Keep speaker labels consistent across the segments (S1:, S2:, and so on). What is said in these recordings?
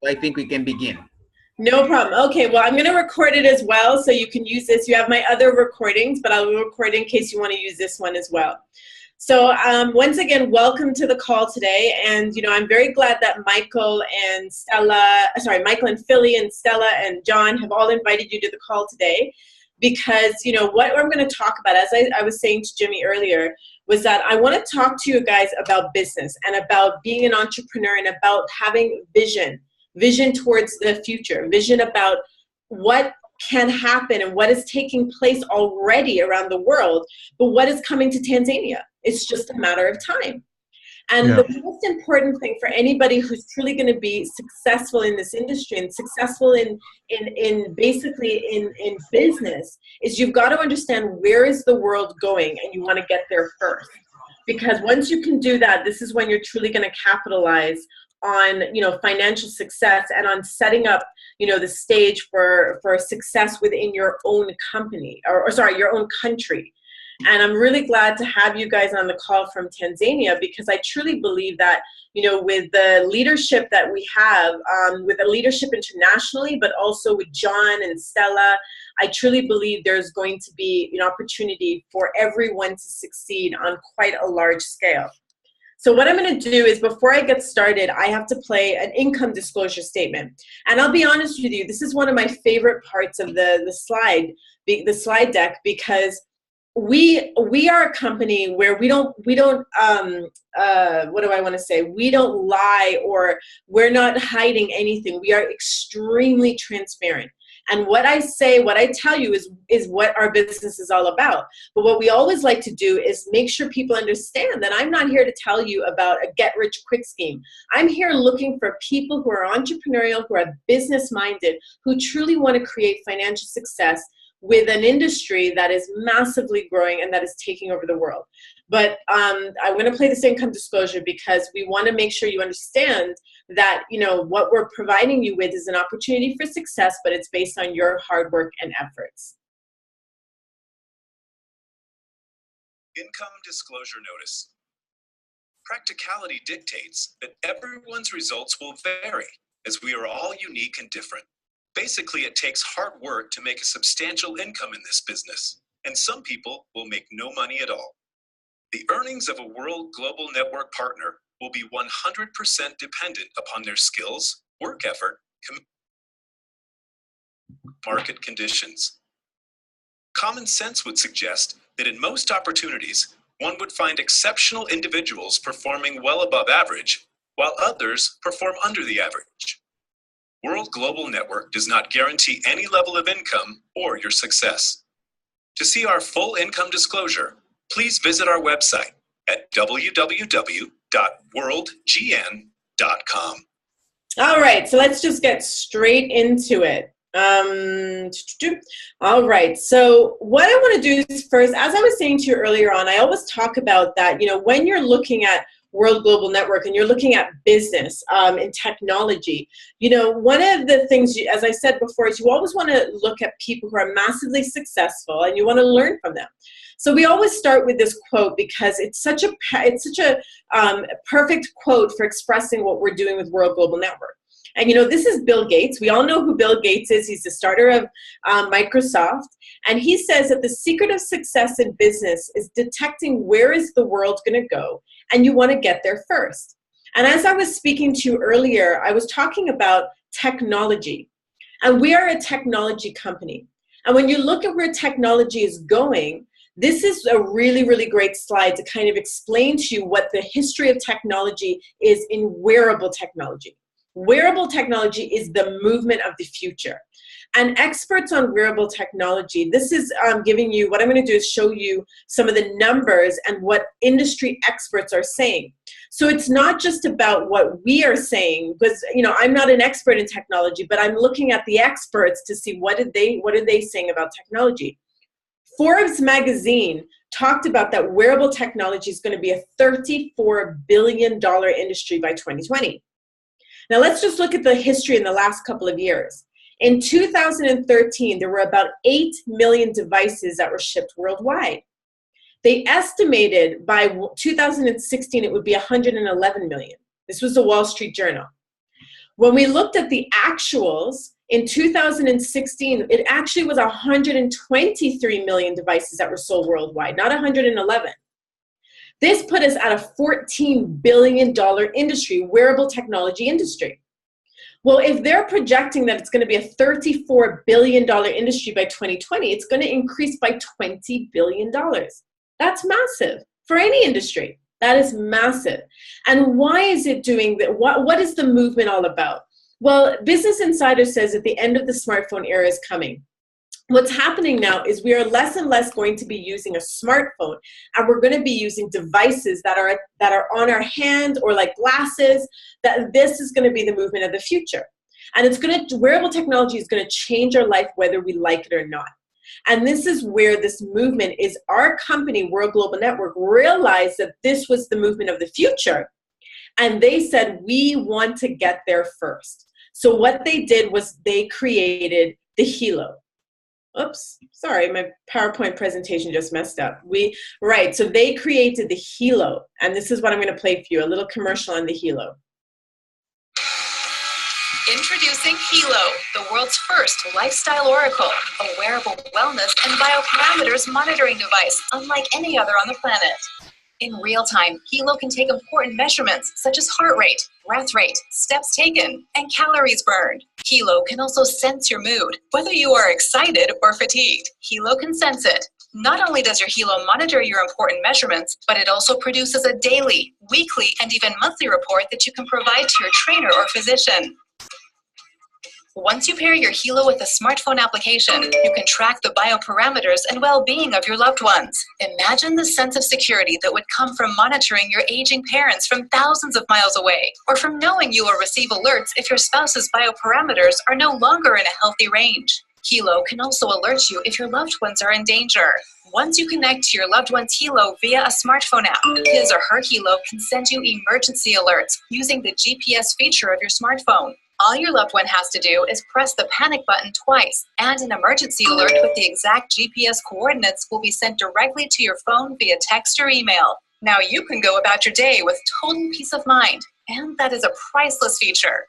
S1: I think we can begin.
S2: No problem. Okay, well, I'm going to record it as well, so you can use this. You have my other recordings, but I'll record in case you want to use this one as well. So once again, welcome to the call today. And, I'm very glad that Michael and Philly and Stella and John have all invited you to the call today. Because, what I'm going to talk about, as I was saying to Jimmy earlier, was that I want to talk to you guys about business and about being an entrepreneur and about having vision towards the future, vision about what can happen and what is taking place already around the world, but what is coming to Tanzania. It's just a matter of time. And the most important thing for anybody who's truly going to be successful in this industry and successful in business is you've got to understand where is the world going, and you want to get there first. Because once you can do that, this is when you're truly going to capitalize on financial success and on setting up the stage for success within your own company or your own country. And I'm really glad to have you guys on the call from Tanzania, because I truly believe that, with the leadership that we have, with the leadership internationally, but also with John and Stella, I truly believe there's going to be an opportunity for everyone to succeed on quite a large scale. So what I'm going to do is, before I get started, I have to play an income disclosure statement. And I'll be honest with you, this is one of my favorite parts of the slide deck, because we are a company where we don't what do I want to say? We don't lie, or we're not hiding anything. We are extremely transparent. And what I say, what I tell you is what our business is all about. But what we always like to do is make sure people understand that I'm not here to tell you about a get-rich-quick scheme. I'm here looking for people who are entrepreneurial, who are business-minded, who truly want to create financial success with an industry that is massively growing and that is taking over the world. But I'm going to play this income disclosure because we want to make sure you understand that, what we're providing you with is an opportunity for success, but it's based on your hard work and efforts.
S3: Income disclosure notice. Practicality dictates that everyone's results will vary, as we are all unique and different. Basically, it takes hard work to make a substantial income in this business, and some people will make no money at all. The earnings of a World Global Network partner will be 100% dependent upon their skills, work effort, market conditions. Common sense would suggest that in most opportunities, one would find exceptional individuals performing well above average, while others perform under the average. World Global Network does not guarantee any level of income or your success. To see our full income disclosure, please visit our website at www.worldgn.com.
S2: All right, so let's just get straight into it. All right, so what I want to do is first, as I was saying to you earlier on, I always talk about that, when you're looking at World Global Network and you're looking at business and technology, one of the things, as I said before, is you always want to look at people who are massively successful and you want to learn from them. So we always start with this quote because it's such a perfect quote for expressing what we're doing with World Global Network. And this is Bill Gates. We all know who Bill Gates is. He's the starter of Microsoft. And he says that the secret of success in business is detecting where is the world going to go, and you want to get there first. And as I was speaking to you earlier, I was talking about technology. And we are a technology company. And when you look at where technology is going, this is a really, really great slide to kind of explain to you what the history of technology is in wearable technology. Wearable technology is the movement of the future. And experts on wearable technology, this is giving you, what I'm going to do is show you some of the numbers and what industry experts are saying. So it's not just about what we are saying, because I'm not an expert in technology, but I'm looking at the experts to see what are they saying about technology. Forbes magazine talked about that wearable technology is going to be a $34 billion industry by 2020. Now let's just look at the history in the last couple of years. In 2013, there were about 8 million devices that were shipped worldwide. They estimated by 2016 it would be 111 million. This was the Wall Street Journal. When we looked at the actuals in 2016, it actually was 123 million devices that were sold worldwide, not 111. This put us at a $14 billion industry, wearable technology industry. Well, if they're projecting that it's going to be a $34 billion industry by 2020, it's going to increase by $20 billion. That's massive for any industry. That is massive. And why is it doing that? What is the movement all about? Well, Business Insider says that the end of the smartphone era is coming. What's happening now is we are less and less going to be using a smartphone, and we're going to be using devices that are on our hand or like glasses. That this is going to be the movement of the future, and wearable technology is going to change our life whether we like it or not. And this is where this movement is. Our company, World Global Network, realized that this was the movement of the future, and they said we want to get there first. So what they did was they created the Hilo. Oops, sorry, my PowerPoint presentation just messed up. So they created the Hilo, and this is what I'm going to play for you, a little commercial on the Hilo.
S1: Introducing Hilo, the world's first lifestyle oracle, a wearable wellness and bioparameters monitoring device unlike any other on the planet. In real time, Hilo can take important measurements such as heart rate, breath rate, steps taken, and calories burned. Hilo can also sense your mood, whether you are excited or fatigued. Hilo can sense it. Not only does your Hilo monitor your important measurements, but it also produces a daily, weekly, and even monthly report that you can provide to your trainer or physician. Once you pair your Hilo with a smartphone application, you can track the bioparameters and well-being of your loved ones. Imagine the sense of security that would come from monitoring your aging parents from thousands of miles away, or from knowing you will receive alerts if your spouse's bioparameters are no longer in a healthy range. Hilo can also alert you if your loved ones are in danger. Once you connect to your loved one's Hilo via a smartphone app, his or her Hilo can send you emergency alerts using the GPS feature of your smartphone. All your loved one has to do is press the panic button twice, and an emergency alert with the exact GPS coordinates will be sent directly to your phone via text or email. Now you can go about your day with total peace of mind, and that is a priceless feature.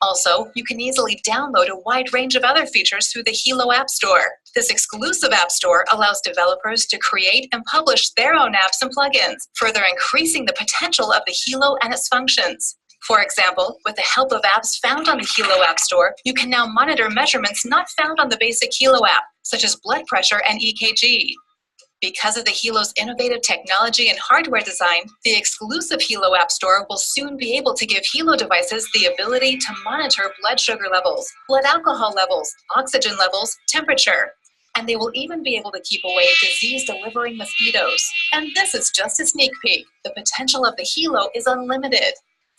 S1: Also, you can easily download a wide range of other features through the Hilo App Store. This exclusive app store allows developers to create and publish their own apps and plugins, further increasing the potential of the Hilo and its functions. For example, with the help of apps found on the Hilo App Store, you can now monitor measurements not found on the basic Hilo app, such as blood pressure and EKG. Because of the Hilo's innovative technology and hardware design, the exclusive Hilo App Store will soon be able to give Hilo devices the ability to monitor blood sugar levels, blood alcohol levels, oxygen levels, temperature. And they will even be able to keep away disease-delivering mosquitoes. And this is just a sneak peek. The potential of the Hilo is unlimited.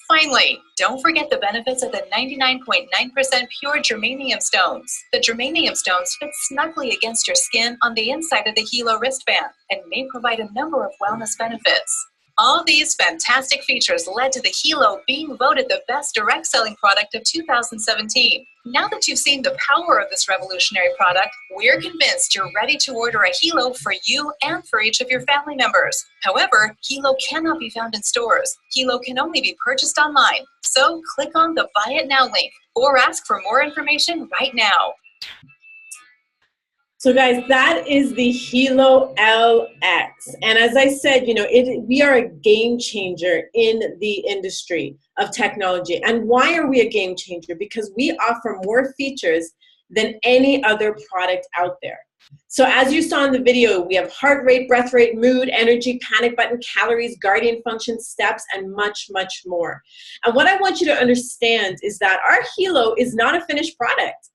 S1: Finally, don't forget the benefits of the 99.9% pure germanium stones. The germanium stones fit snugly against your skin on the inside of the Hilo wristband and may provide a number of wellness benefits. All these fantastic features led to the Hilo being voted the best direct selling product of 2017. Now that you've seen the power of this revolutionary product, we're convinced you're ready to order a Hilo for you and for each of your family members. However, Hilo cannot be found in stores. Hilo can only be purchased online. So click on the Buy It Now link or ask for more information right now.
S2: So guys, that is the Hilo LX. And as I said, we are a game changer in the industry of technology. And why are we a game changer? Because we offer more features than any other product out there. So as you saw in the video, we have heart rate, breath rate, mood, energy, panic button, calories, guardian function, steps, and much, much more. And what I want you to understand is that our Hilo is not a finished product.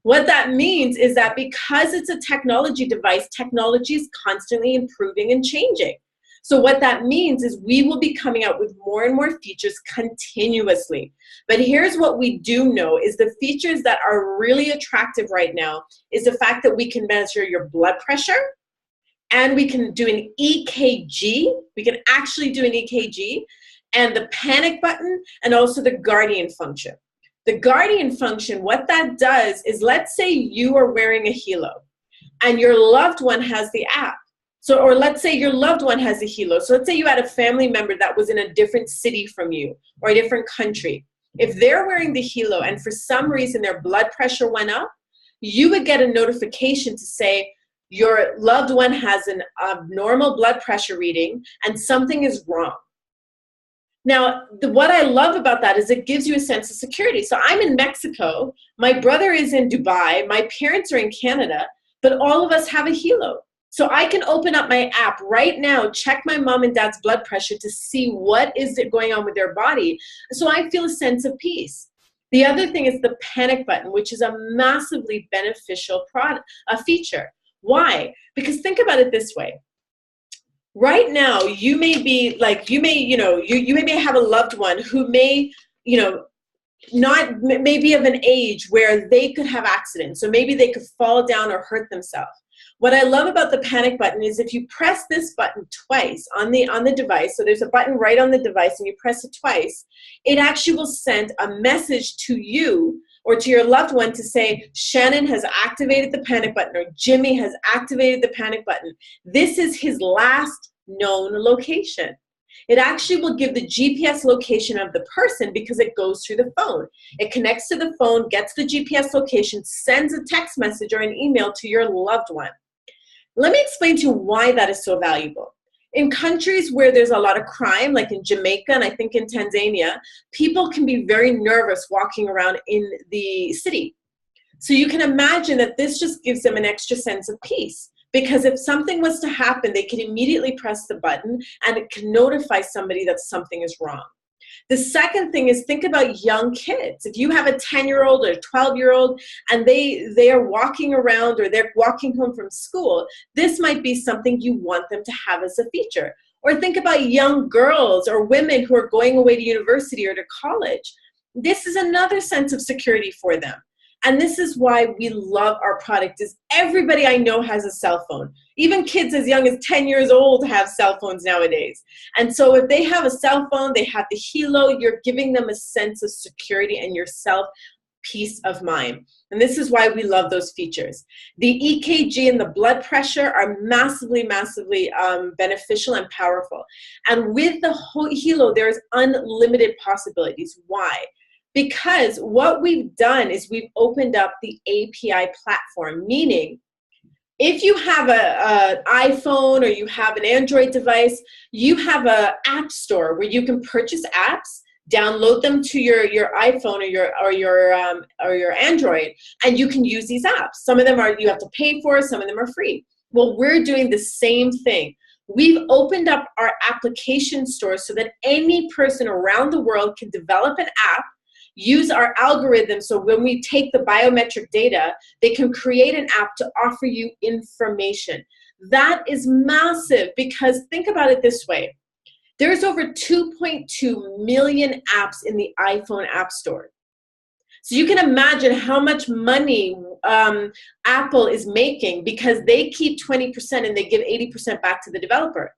S2: What that means is that because it's a technology device, technology is constantly improving and changing. So what that means is we will be coming out with more and more features continuously. But here's what we do know is the features that are really attractive right now is the fact that we can measure your blood pressure and we can do an EKG. We can actually do an EKG and the panic button and also the guardian function. The guardian function, what that does is, let's say you are wearing a Hilo and your loved one has the app. So, or let's say your loved one has a Hilo. So let's say you had a family member that was in a different city from you or a different country. If they're wearing the Hilo and for some reason their blood pressure went up, you would get a notification to say your loved one has an abnormal blood pressure reading and something is wrong. Now, what I love about that is it gives you a sense of security. So I'm in Mexico, my brother is in Dubai, my parents are in Canada, but all of us have a Hilo. So I can open up my app right now, check my mom and dad's blood pressure to see what is going on with their body. So I feel a sense of peace. The other thing is the panic button, which is a massively beneficial feature. Why? Because think about it this way. Right now, you may be like, you may have a loved one who may, not maybe of an age where they could have accidents. So maybe they could fall down or hurt themselves. What I love about the panic button is if you press this button twice on the device, so there's a button right on the device and you press it twice, it actually will send a message to you or to your loved one to say, Shannon has activated the panic button or Jimmy has activated the panic button. This is his last known location. It actually will give the GPS location of the person because it goes through the phone. It connects to the phone, gets the GPS location, sends a text message or an email to your loved one. Let me explain to you why that is so valuable. In countries where there's a lot of crime, like in Jamaica and I think in Tanzania, people can be very nervous walking around in the city. So you can imagine that this just gives them an extra sense of peace. Because if something was to happen, they can immediately press the button and it can notify somebody that something is wrong. The second thing is think about young kids. If you have a 10-year-old or a 12-year-old and they are walking around or they're walking home from school, this might be something you want them to have as a feature. Or think about young girls or women who are going away to university or to college. This is another sense of security for them. And this is why we love our product is everybody I know has a cell phone. Even kids as young as 10 years old have cell phones nowadays. And so if they have a cell phone, they have the Hilo, you're giving them a sense of security and yourself peace of mind. And this is why we love those features. The EKG and the blood pressure are massively, massively beneficial and powerful. And with the Hilo, there's unlimited possibilities. Why? Because what we've done is we've opened up the API platform, meaning if you have an iPhone or you have an Android device, you have an app store where you can purchase apps, download them to your iPhone or your Android, and you can use these apps. Some of them you have to pay for, some of them are free. Well, we're doing the same thing. We've opened up our application store so that any person around the world can develop an app, use our algorithm, so when we take the biometric data, they can create an app to offer you information. That is massive because think about it this way. There's over 2.2 million apps in the iPhone App Store. So you can imagine how much money Apple is making because they keep 20% and they give 80% back to the developer.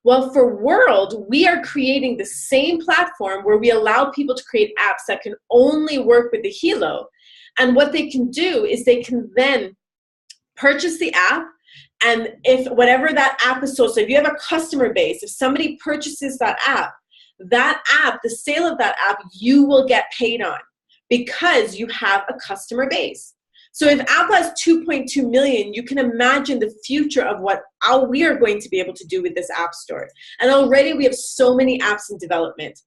S2: Well, for World, we are creating the same platform where we allow people to create apps that can only work with the Hilo. And what they can do is they can then purchase the app, and if whatever that app is sold, so if you have a customer base, if somebody purchases that app, the sale of that app, you will get paid on because you have a customer base. So if Apple has 2.2 million, you can imagine the future of what we are going to be able to do with this app store. And already we have so many apps in development.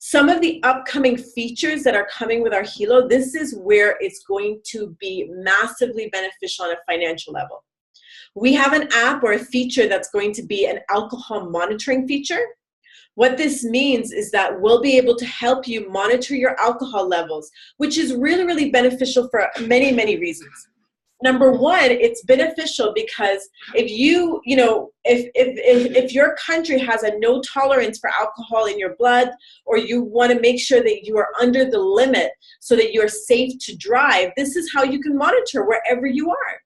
S2: Some of the upcoming features that are coming with our Hilo, this is where it's going to be massively beneficial on a financial level. We have an app or a feature that's going to be an alcohol monitoring feature. What this means is that we'll be able to help you monitor your alcohol levels, which is really, really beneficial for many, many reasons. Number one, it's beneficial because if if your country has a no tolerance for alcohol in your blood, or you want to make sure that you are under the limit so that you're safe to drive, this is how you can monitor wherever you are.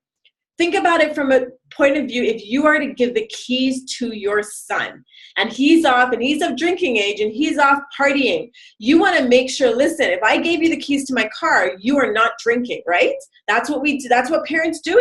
S2: Think about it from a point of view, if you are to give the keys to your son and he's off and he's of drinking age and he's off partying, you want to make sure, listen, if I gave you the keys to my car, you are not drinking, right? That's what we do. That's what parents do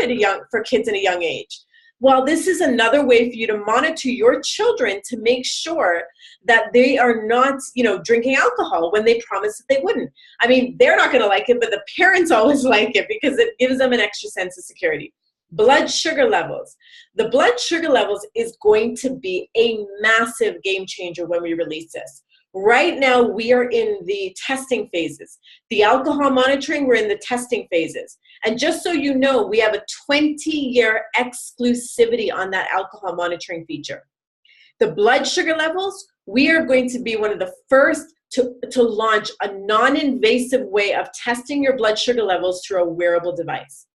S2: for kids at a young age. Well, this is another way for you to monitor your children to make sure that they are not, drinking alcohol when they promised that they wouldn't. I mean, they're not going to like it, but the parents always like it because it gives them an extra sense of security. Blood sugar levels. The blood sugar levels is going to be a massive game changer when we release this. Right now, we are in the testing phases. The alcohol monitoring, we're in the testing phases. And just so you know, we have a 20-year exclusivity on that alcohol monitoring feature. The blood sugar levels, we are going to be one of the first to launch a non-invasive way of testing your blood sugar levels through a wearable device.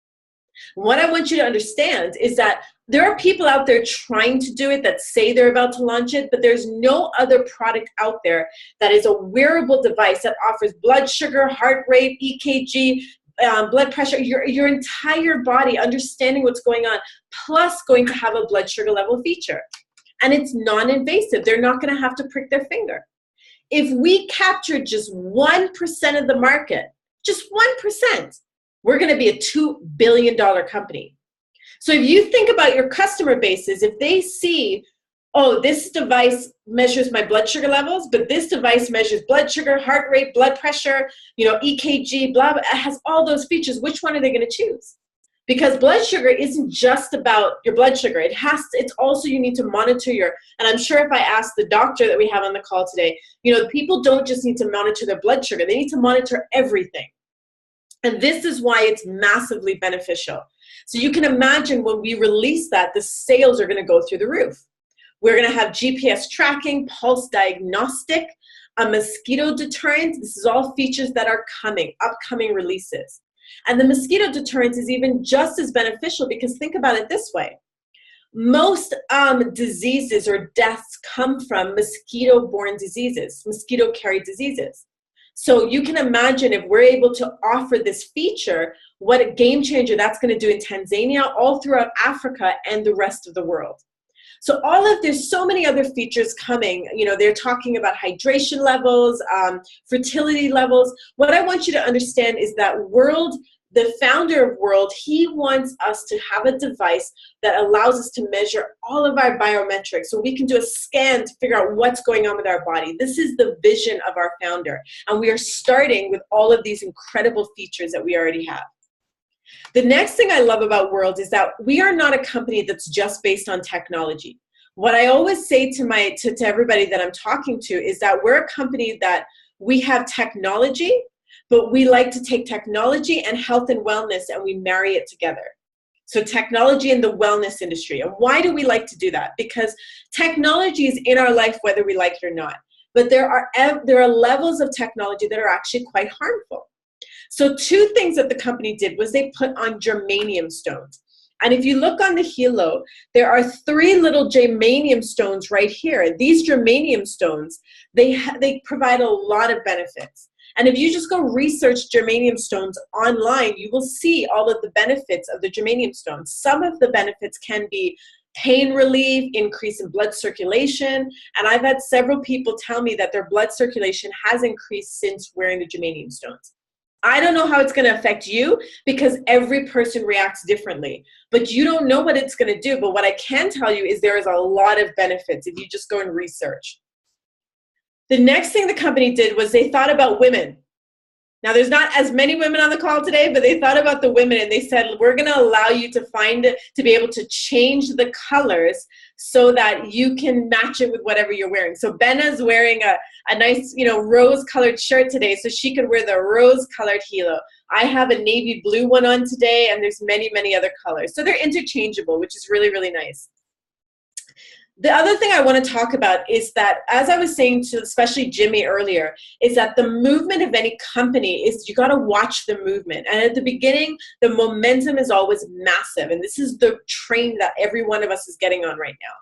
S2: What I want you to understand is that there are people out there trying to do it that say they're about to launch it, but there's no other product out there that is a wearable device that offers blood sugar, heart rate, EKG, blood pressure, your entire body understanding what's going on, plus going to have a blood sugar level feature. And it's non-invasive. They're not going to have to prick their finger. If we capture just 1% of the market, just 1%, we're going to be a $2 billion company. So if you think about your customer bases, if they see, oh, this device measures my blood sugar levels, but this device measures blood sugar, heart rate, blood pressure, EKG, blah, blah, it has all those features, which one are they going to choose? Because blood sugar isn't just about your blood sugar. It's also, you need to monitor and I'm sure if I ask the doctor that we have on the call today, people don't just need to monitor their blood sugar. They need to monitor everything. And this is why it's massively beneficial. So you can imagine when we release that, the sales are going to go through the roof. We're going to have GPS tracking, pulse diagnostic, a mosquito deterrent. This is all features that are upcoming releases. And the mosquito deterrent is even just as beneficial because think about it this way. Most diseases or deaths come from mosquito-borne diseases, mosquito-carried diseases. So you can imagine if we're able to offer this feature, what a game changer that's going to do in Tanzania, all throughout Africa and the rest of the world. So there's so many other features coming. They're talking about hydration levels, fertility levels. What I want you to understand is that the founder of World, he wants us to have a device that allows us to measure all of our biometrics so we can do a scan to figure out what's going on with our body. This is the vision of our founder. And we are starting with all of these incredible features that we already have. The next thing I love about World is that we are not a company that's just based on technology. What I always say to everybody that I'm talking to is that we're a company that we have technology, but we like to take technology and health and wellness and we marry it together. So technology in the wellness industry. And why do we like to do that? Because technology is in our life whether we like it or not. But there are levels of technology that are actually quite harmful. So two things that the company did was they put on germanium stones. And if you look on the helo, there are 3 little germanium stones right here. These germanium stones, they provide a lot of benefits. And if you just go research germanium stones online, you will see all of the benefits of the germanium stones. Some of the benefits can be pain relief, increase in blood circulation. And I've had several people tell me that their blood circulation has increased since wearing the germanium stones. I don't know how it's going to affect you because every person reacts differently, but you don't know what it's going to do. But what I can tell you is there is a lot of benefits if you just go and research. The next thing the company did was they thought about women. Now, there's not as many women on the call today, but they thought about the women and they said, we're going to allow you to be able to change the colors so that you can match it with whatever you're wearing. So Benna's wearing a nice, rose-colored shirt today, so she could wear the rose-colored helo. I have a navy blue one on today, and there's many, many other colors. So they're interchangeable, which is really, really nice. The other thing I want to talk about is that, as I was saying to especially Jimmy earlier, is that the movement of any company is you got to watch the movement. And at the beginning, the momentum is always massive. And this is the train that every one of us is getting on right now.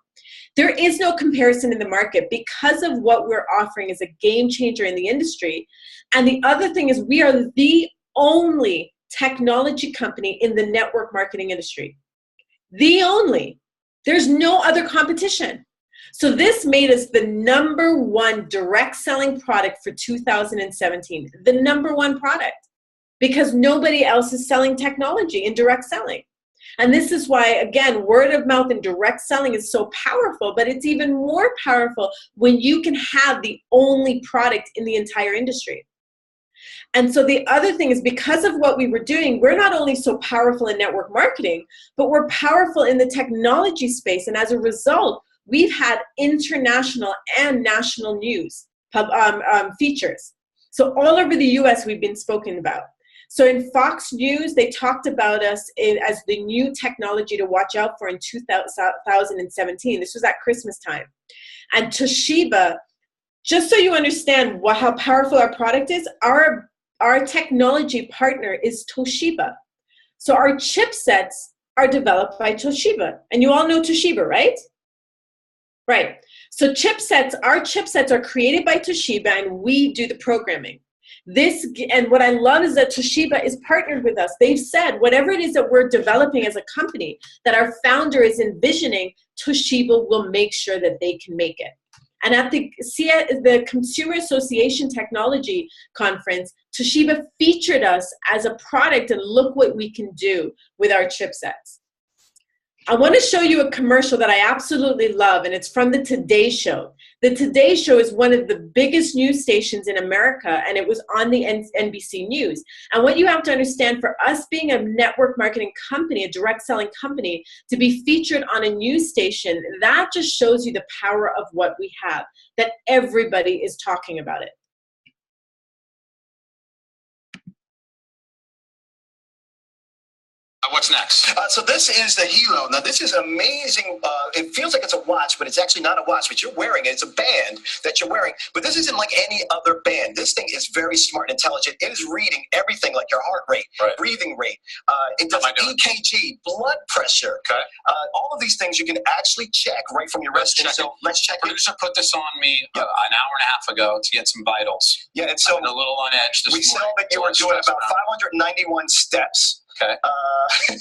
S2: There is no comparison in the market because of what we're offering is a game changer in the industry. And the other thing is we are the only technology company in the network marketing industry. The only. There's no other competition. So this made us the #1 direct selling product for 2017, the #1 product, because nobody else is selling technology in direct selling. And this is why, again, word of mouth and direct selling is so powerful, but it's even more powerful when you can have the only product in the entire industry. And so the other thing is, because of what we were doing, we're not only so powerful in network marketing, but we're powerful in the technology space. And as a result, we've had international and national news features. So all over the US, we've been spoken about. So in Fox News, they talked about us as the new technology to watch out for in 2017. This was at Christmas time. And Toshiba, just so you understand how powerful our product is, our technology partner is Toshiba. So our chipsets are developed by Toshiba. And you all know Toshiba, right? Right. So our chipsets are created by Toshiba, and we do the programming. And what I love is that Toshiba is partnered with us. They've said whatever it is that we're developing as a company that our founder is envisioning, Toshiba will make sure that they can make it. And at the Consumer Association Technology Conference, Toshiba featured us as a product, and look what we can do with our chipsets. I want to show you a commercial that I absolutely love, and it's from the Today Show. The Today Show is one of the biggest news stations in America, and it was on the NBC News. And what you have to understand, for us being a network marketing company, a direct selling company, to be featured on a news station, that just shows you the power of what we have, that everybody is talking about it.
S4: What's next?
S5: So this is the Hilo. Now this is amazing. It feels like it's a watch, but it's actually not a watch, but you're wearing it. It's a band that you're wearing, but this isn't like any other band. This thing is very smart and intelligent. It is reading everything, like your heart rate, breathing rate. It does EKG, blood pressure.
S4: Okay.
S5: All of these things you can actually check right from your wrist. So let's check.
S4: Producer put this on me an hour and a half ago to get some vitals.
S5: Yeah, and so
S4: I'm a little on edge this morning.
S5: We saw that you were doing about 591 steps.
S4: Okay.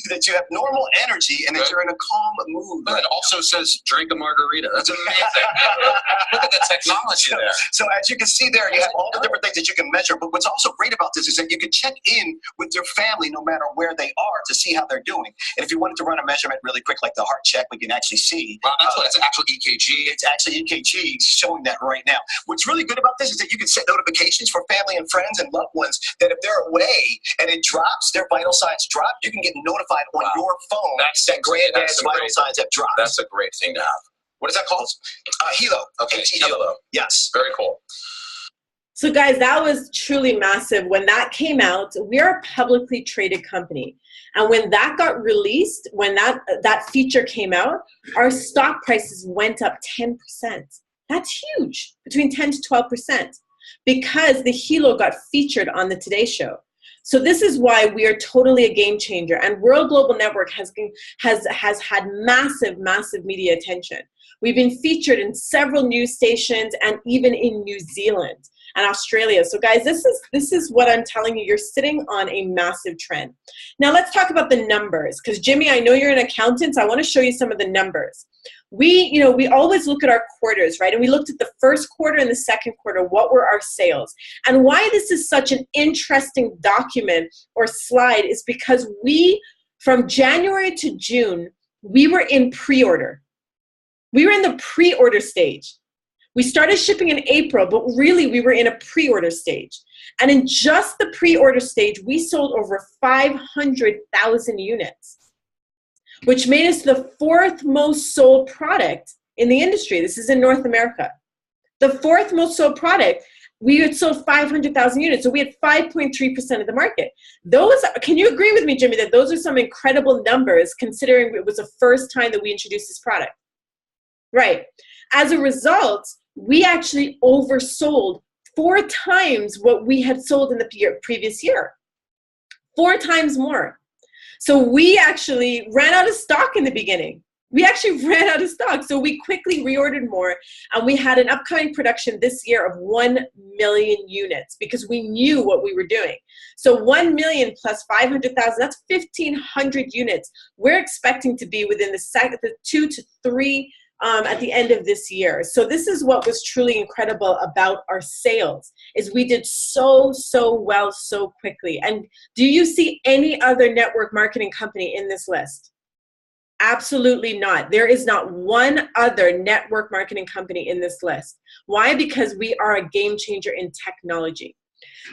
S5: That you have normal energy and that you're in a calm mood.
S4: But it also says drink a margarita. That's amazing. Look at the technology there.
S5: So as you can see there, you have all the different things that you can measure. But what's also great about this is that you can check in with your family no matter where they are to see how they're doing. And if you wanted to run a measurement really quick, like the heart check, we can actually see.
S4: Wow, that's what it's actual EKG.
S5: It's actually EKG showing that right now. What's really good about this is that you can set notifications for family and friends and loved ones that if they're away and it drops, their vital signs drop, you can get notified on your phone that granddad's vital signs have dropped.
S4: That's a great thing to have. What is that called?
S5: Hilo.
S4: Okay,
S5: Hilo. Yes.
S4: Very cool.
S2: So guys, that was truly massive. When that came out, we are a publicly traded company. And when that got released, when that feature came out, our stock prices went up 10%. That's huge, between 10 to 12%, because the Hilo got featured on the Today Show. So this is why we are totally a game changer. And World Global Network has had massive, massive media attention. We've been featured in several news stations and even in New Zealand and Australia. So guys, this is what I'm telling you. You're sitting on a massive trend. Now let's talk about the numbers, because Jimmy, I know you're an accountant, so I want to show you some of the numbers. We always look at our quarters, right? And we looked at the first quarter and the second quarter. What were our sales? And why this is such an interesting document or slide is because from January to June, we were in pre-order. We were in the pre-order stage. We started shipping in April, but really we were in a pre-order stage. And in just the pre-order stage, we sold over 500,000 units, which made us the fourth most sold product in the industry. This is in North America. The fourth most sold product, we had sold 500,000 units. So we had 5.3% of the market. Can you agree with me, Jimmy, that those are some incredible numbers considering it was the first time that we introduced this product? Right. As a result, we actually oversold 4 times what we had sold in the previous year. 4 times more. So we actually ran out of stock in the beginning. We actually ran out of stock. So we quickly reordered more, and we had an upcoming production this year of 1 million units because we knew what we were doing. So 1 million plus 500,000, that's 1,500 units. We're expecting to be within the 2 to 3 at the end of this year. So this is what was truly incredible about our sales, is we did so well so quickly. And do you see any other network marketing company in this list? Absolutely not. There is not one other network marketing company in this list. Why? Because we are a game changer in technology.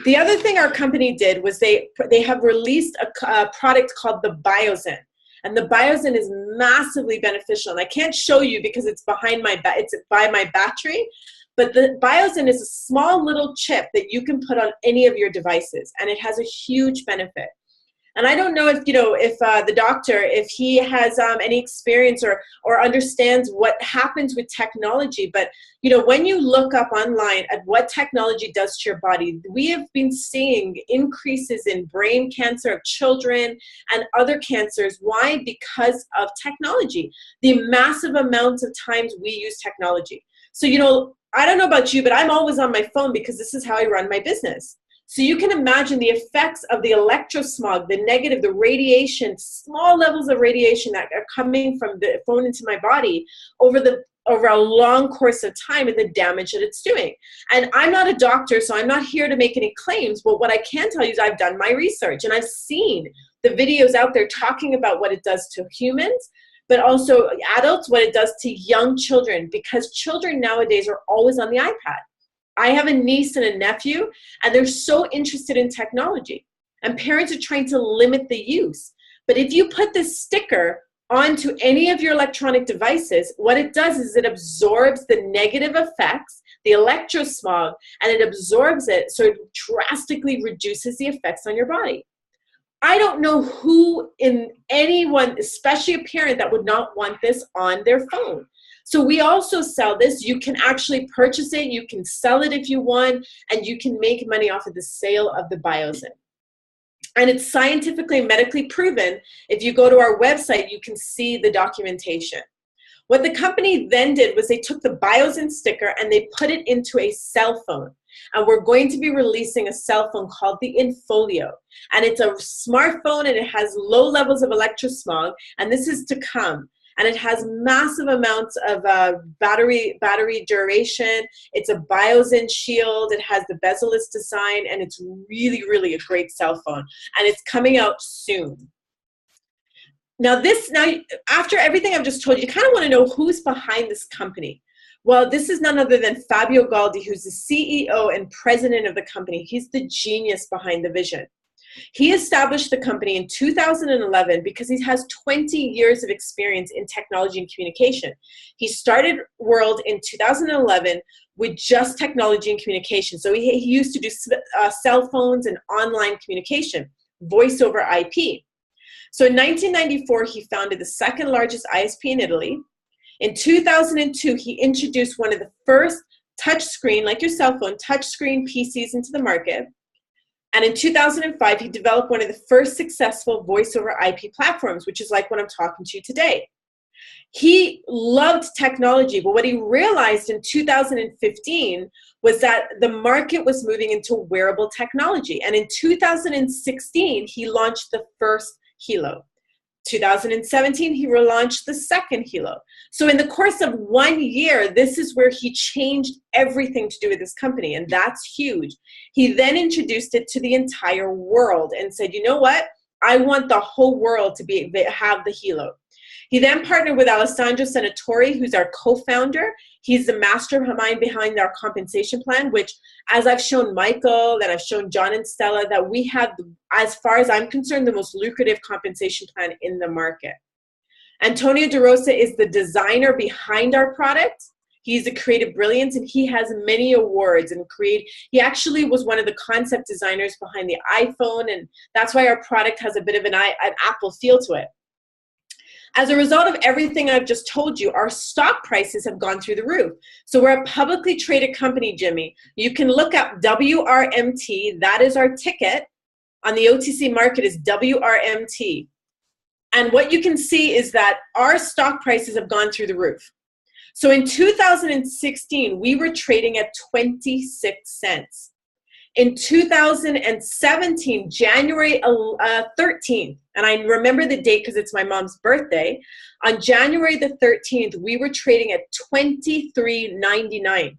S2: The other thing our company did was they have released a product called the Biozen. And the Biozen is massively beneficial. And I can't show you because it's behind it's by my battery. But the Biozen is a small little chip that you can put on any of your devices. And it has a huge benefit. And I don't know if, if the doctor, if he has any experience or understands what happens with technology. But, when you look up online at what technology does to your body, we have been seeing increases in brain cancer of children and other cancers. Why? Because of technology. The massive amounts of times we use technology. So, I don't know about you, but I'm always on my phone because this is how I run my business. So you can imagine the effects of the electrosmog, the negative, the radiation, small levels of radiation that are coming from the phone into my body over a long course of time and the damage that it's doing. And I'm not a doctor, so I'm not here to make any claims, but what I can tell you is I've done my research and I've seen the videos out there talking about what it does to humans, but also adults, what it does to young children, because children nowadays are always on the iPad. I have a niece and a nephew, and they're so interested in technology. And parents are trying to limit the use. But if you put this sticker onto any of your electronic devices, what it does is it absorbs the negative effects, the electrosmog, and it absorbs it so it drastically reduces the effects on your body. I don't know who in anyone, especially a parent, that would not want this on their phone. So we also sell this. You can actually purchase it. You can sell it if you want, and you can make money off of the sale of the Biozen. And it's scientifically and medically proven. If you go to our website, you can see the documentation. What the company then did was they took the Biozen sticker and they put it into a cell phone. And we're going to be releasing a cell phone called the Infolio. And it's a smartphone and it has low levels of electrosmog, and this is to come. And it has massive amounts of battery duration. It's a Biozen shield. It has the bezel-less design, and it's really, really a great cell phone. And it's coming out soon. Now, after everything I've just told you, you kind of want to know who's behind this company. Well, this is none other than Fabio Galdi, who's the CEO and president of the company. He's the genius behind the vision. He established the company in 2011 because he has 20 years of experience in technology and communication. He started World in 2011 with just technology and communication. So he used to do cell phones and online communication, voice over IP. So in 1994, he founded the second largest ISP in Italy. In 2002, he introduced one of the first touchscreen, like your cell phone, touchscreen PCs into the market. And in 2005, he developed one of the first successful voice over IP platforms, which is like what I'm talking to you today. He loved technology, but what he realized in 2015 was that the market was moving into wearable technology. And in 2016, he launched the first Hilo. 2017, he relaunched the second Hilo. So in the course of 1 year, this is where he changed everything to do with this company, and that's huge. He then introduced it to the entire world and said, you know what? I want the whole world to have the Hilo. He then partnered with Alessandro Senatori, who's our co-founder. He's the mastermind behind our compensation plan, which, as I've shown Michael and I've shown John and Stella, that we have, as far as I'm concerned, the most lucrative compensation plan in the market. Antonio De Rosa is the designer behind our product. He's a creative brilliance, and he has many awards and he actually was one of the concept designers behind the iPhone, and that's why our product has a bit of an Apple feel to it. As a result of everything I've just told you, our stock prices have gone through the roof. So we're a publicly traded company, Jimmy. You can look up WRMT. That is our ticket on the OTC market, is WRMT. And what you can see is that our stock prices have gone through the roof. So in 2016, we were trading at 26 cents. In 2017, January 13th, and I remember the date because it's my mom's birthday, on January the 13th, we were trading at $23.99.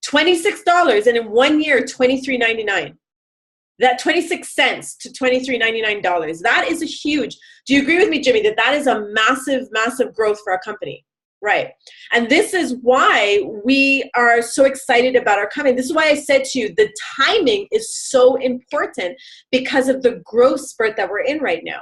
S2: $26, and in 1 year, $23.99. That 26 cents to $23.99. That is a huge. Do you agree with me, Jimmy, that that is a massive, massive growth for our company? Right. And this is why we are so excited about our company. This is why I said to you, the timing is so important because of the growth spurt that we're in right now.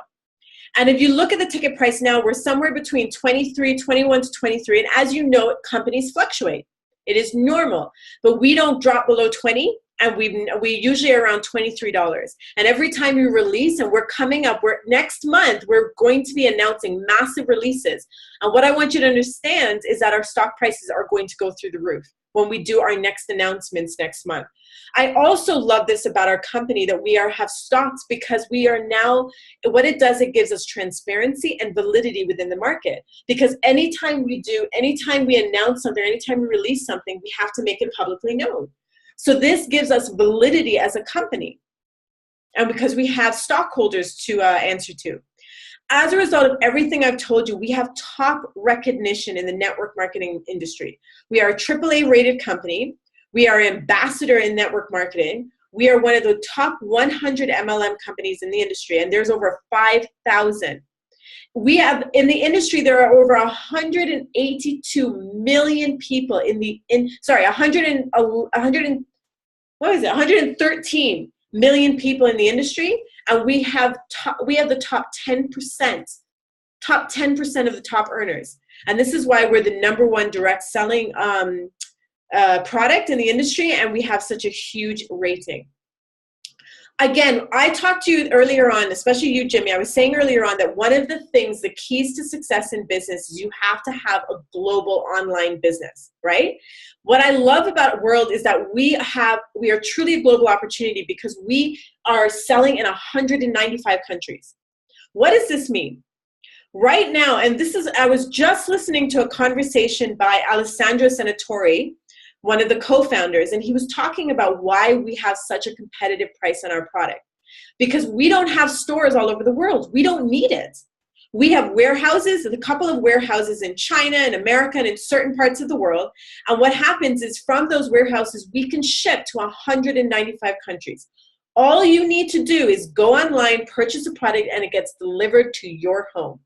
S2: And if you look at the ticket price now, we're somewhere between 21 to 23. And as you know, companies fluctuate. It is normal, but we don't drop below 20. And we usually are around $23. And every time we release, and we're coming up, next month, we're going to be announcing massive releases. And what I want you to understand is that our stock prices are going to go through the roof when we do our next announcements next month. I also love this about our company, that we have stocks, because we are now, what it does, it gives us transparency and validity within the market. Because anytime we announce something, anytime we release something, we have to make it publicly known. So this gives us validity as a company, and because we have stockholders to answer to. As a result of everything I've told you, we have top recognition in the network marketing industry. We are a AAA rated company. We are an ambassador in network marketing. We are one of the top 100 MLM companies in the industry, and there's over 5,000. We have, in the industry, there are over 182 million people 113 million people in the industry, and we have the top 10% of the top earners. And this is why we're the #1 direct selling product in the industry, and we have such a huge rating. Again, I talked to you earlier on, especially you, Jimmy. I was saying earlier on that one of the things, the keys to success in business, is you have to have a global online business, right? What I love about World is that we are truly a global opportunity because we are selling in 195 countries. What does this mean? Right now, and I was just listening to a conversation by Alessandro Senatori, one of the co-founders, and he was talking about why we have such a competitive price on our product. Because we don't have stores all over the world. We don't need it. We have warehouses, a couple of warehouses in China and America and in certain parts of the world. And what happens is from those warehouses, we can ship to 195 countries. All you need to do is go online, purchase a product, and it gets delivered to your home.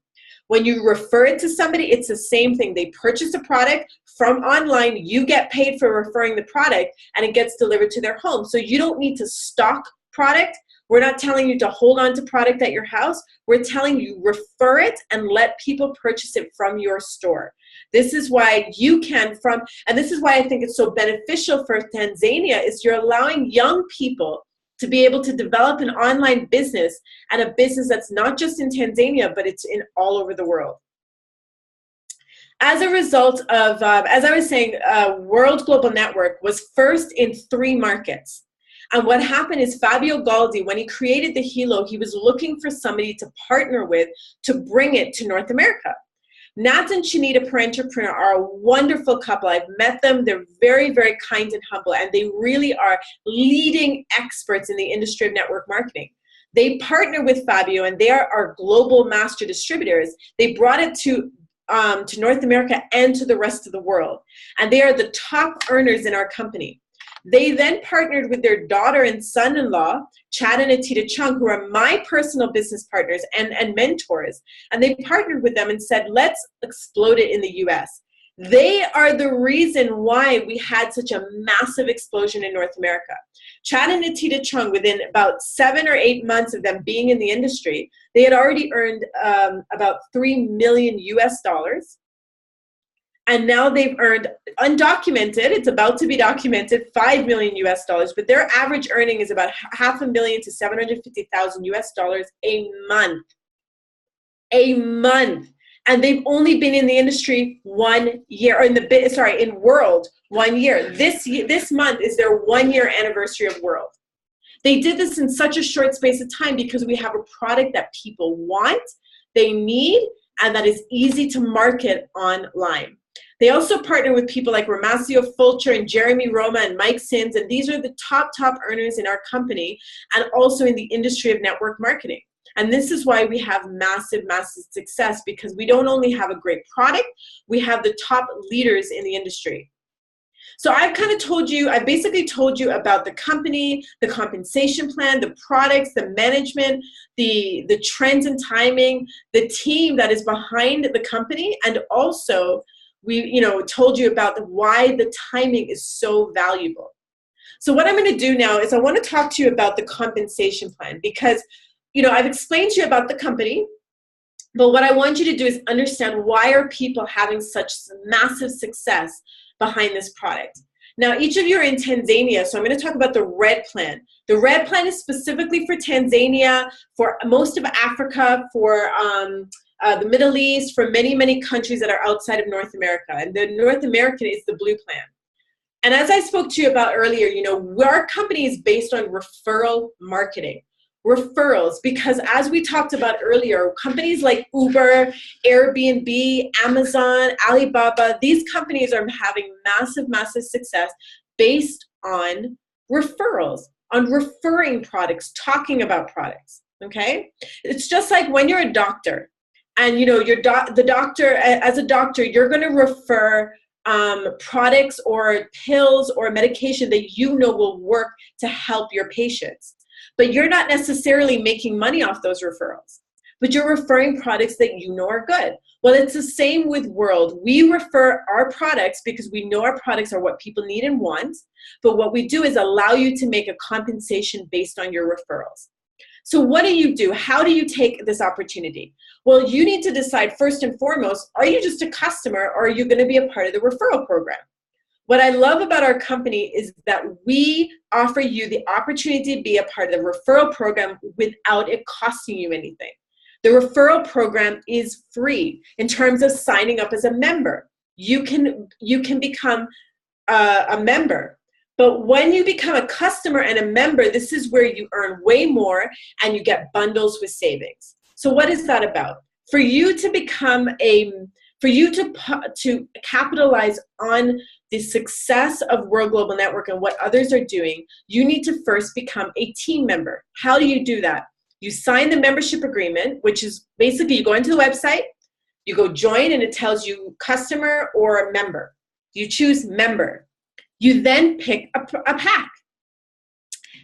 S2: When you refer it to somebody, it's the same thing. They purchase a product from online, you get paid for referring the product, and it gets delivered to their home. So you don't need to stock product. We're not telling you to hold on to product at your house. We're telling you refer it and let people purchase it from your store. This is why and this is why I think it's so beneficial for Tanzania, is you're allowing young people to be able to develop an online business, and a business that's not just in Tanzania, but it's in all over the world. As a result of, as I was saying, World Global Network was first in 3 markets. And what happened is Fabio Galdi, when he created the Hilo, he was looking for somebody to partner with to bring it to North America. Nat and Chinita Per Entrepreneur are a wonderful couple. I've met them. They're very, very kind and humble, and they really are leading experts in the industry of network marketing. They partner with Fabio, and they are our global master distributors. They brought it to North America and to the rest of the world, and they are the top earners in our company. They then partnered with their daughter and son-in-law, Chad and Atita Chung, who are my personal business partners and mentors. And they partnered with them and said, let's explode it in the US. They are the reason why we had such a massive explosion in North America. Chad and Atita Chung, within about 7 or 8 months of them being in the industry, they had already earned about $3 million US. And now they've earned, undocumented, it's about to be documented, $5 million US, but their average earning is about $500,000 to $750,000 US a month. A month. And they've only been in the industry 1 year, or in World 1 year. This month is their 1 year anniversary of World. They did this in such a short space of time because we have a product that people want, they need, and that is easy to market online. They also partner with people like Ramasio Fulcher and Jeremy Roma and Mike Sins, and these are the top earners in our company and also in the industry of network marketing. And this is why we have massive, massive success, because we don't only have a great product, we have the top leaders in the industry. So I've kind of told you, I basically told you about the company, the compensation plan, the products, the management, the trends and timing, the team that is behind the company, and also we, told you about why the timing is so valuable. So what I'm going to do now is I want to talk to you about the compensation plan because, I've explained to you about the company, but what I want you to do is understand why are people having such massive success behind this product. Now, each of you are in Tanzania, so I'm going to talk about the red plan. The red plan is specifically for Tanzania, for most of Africa, for the Middle East, for many, many countries that are outside of North America. And the North American is the blue plan. And as I spoke to you about earlier, our company is based on referral marketing. Referrals, because as we talked about earlier, companies like Uber, Airbnb, Amazon, Alibaba, these companies are having massive, massive success based on referrals, on referring products, talking about products, okay? It's just like when you're a doctor and, the doctor, as a doctor, you're gonna refer products or pills or medication that will work to help your patients. But you're not necessarily making money off those referrals, but you're referring products that are good. Well, it's the same with World. We refer our products because we know our products are what people need and want, but what we do is allow you to make a compensation based on your referrals. So what do you do? How do you take this opportunity? Well, you need to decide first and foremost, are you just a customer or are you going to be a part of the referral program? What I love about our company is that we offer you the opportunity to be a part of the referral program without it costing you anything. The referral program is free in terms of signing up as a member. You can become a member. But when you become a customer and a member, this is where you earn way more and you get bundles with savings. So what is that about? For you to become to capitalize on the success of World Global Network and what others are doing, you need to first become a team member. How do you do that? You sign the membership agreement, which is basically you go into the website, you go join, and it tells you customer or a member. You choose member. You then pick a pack.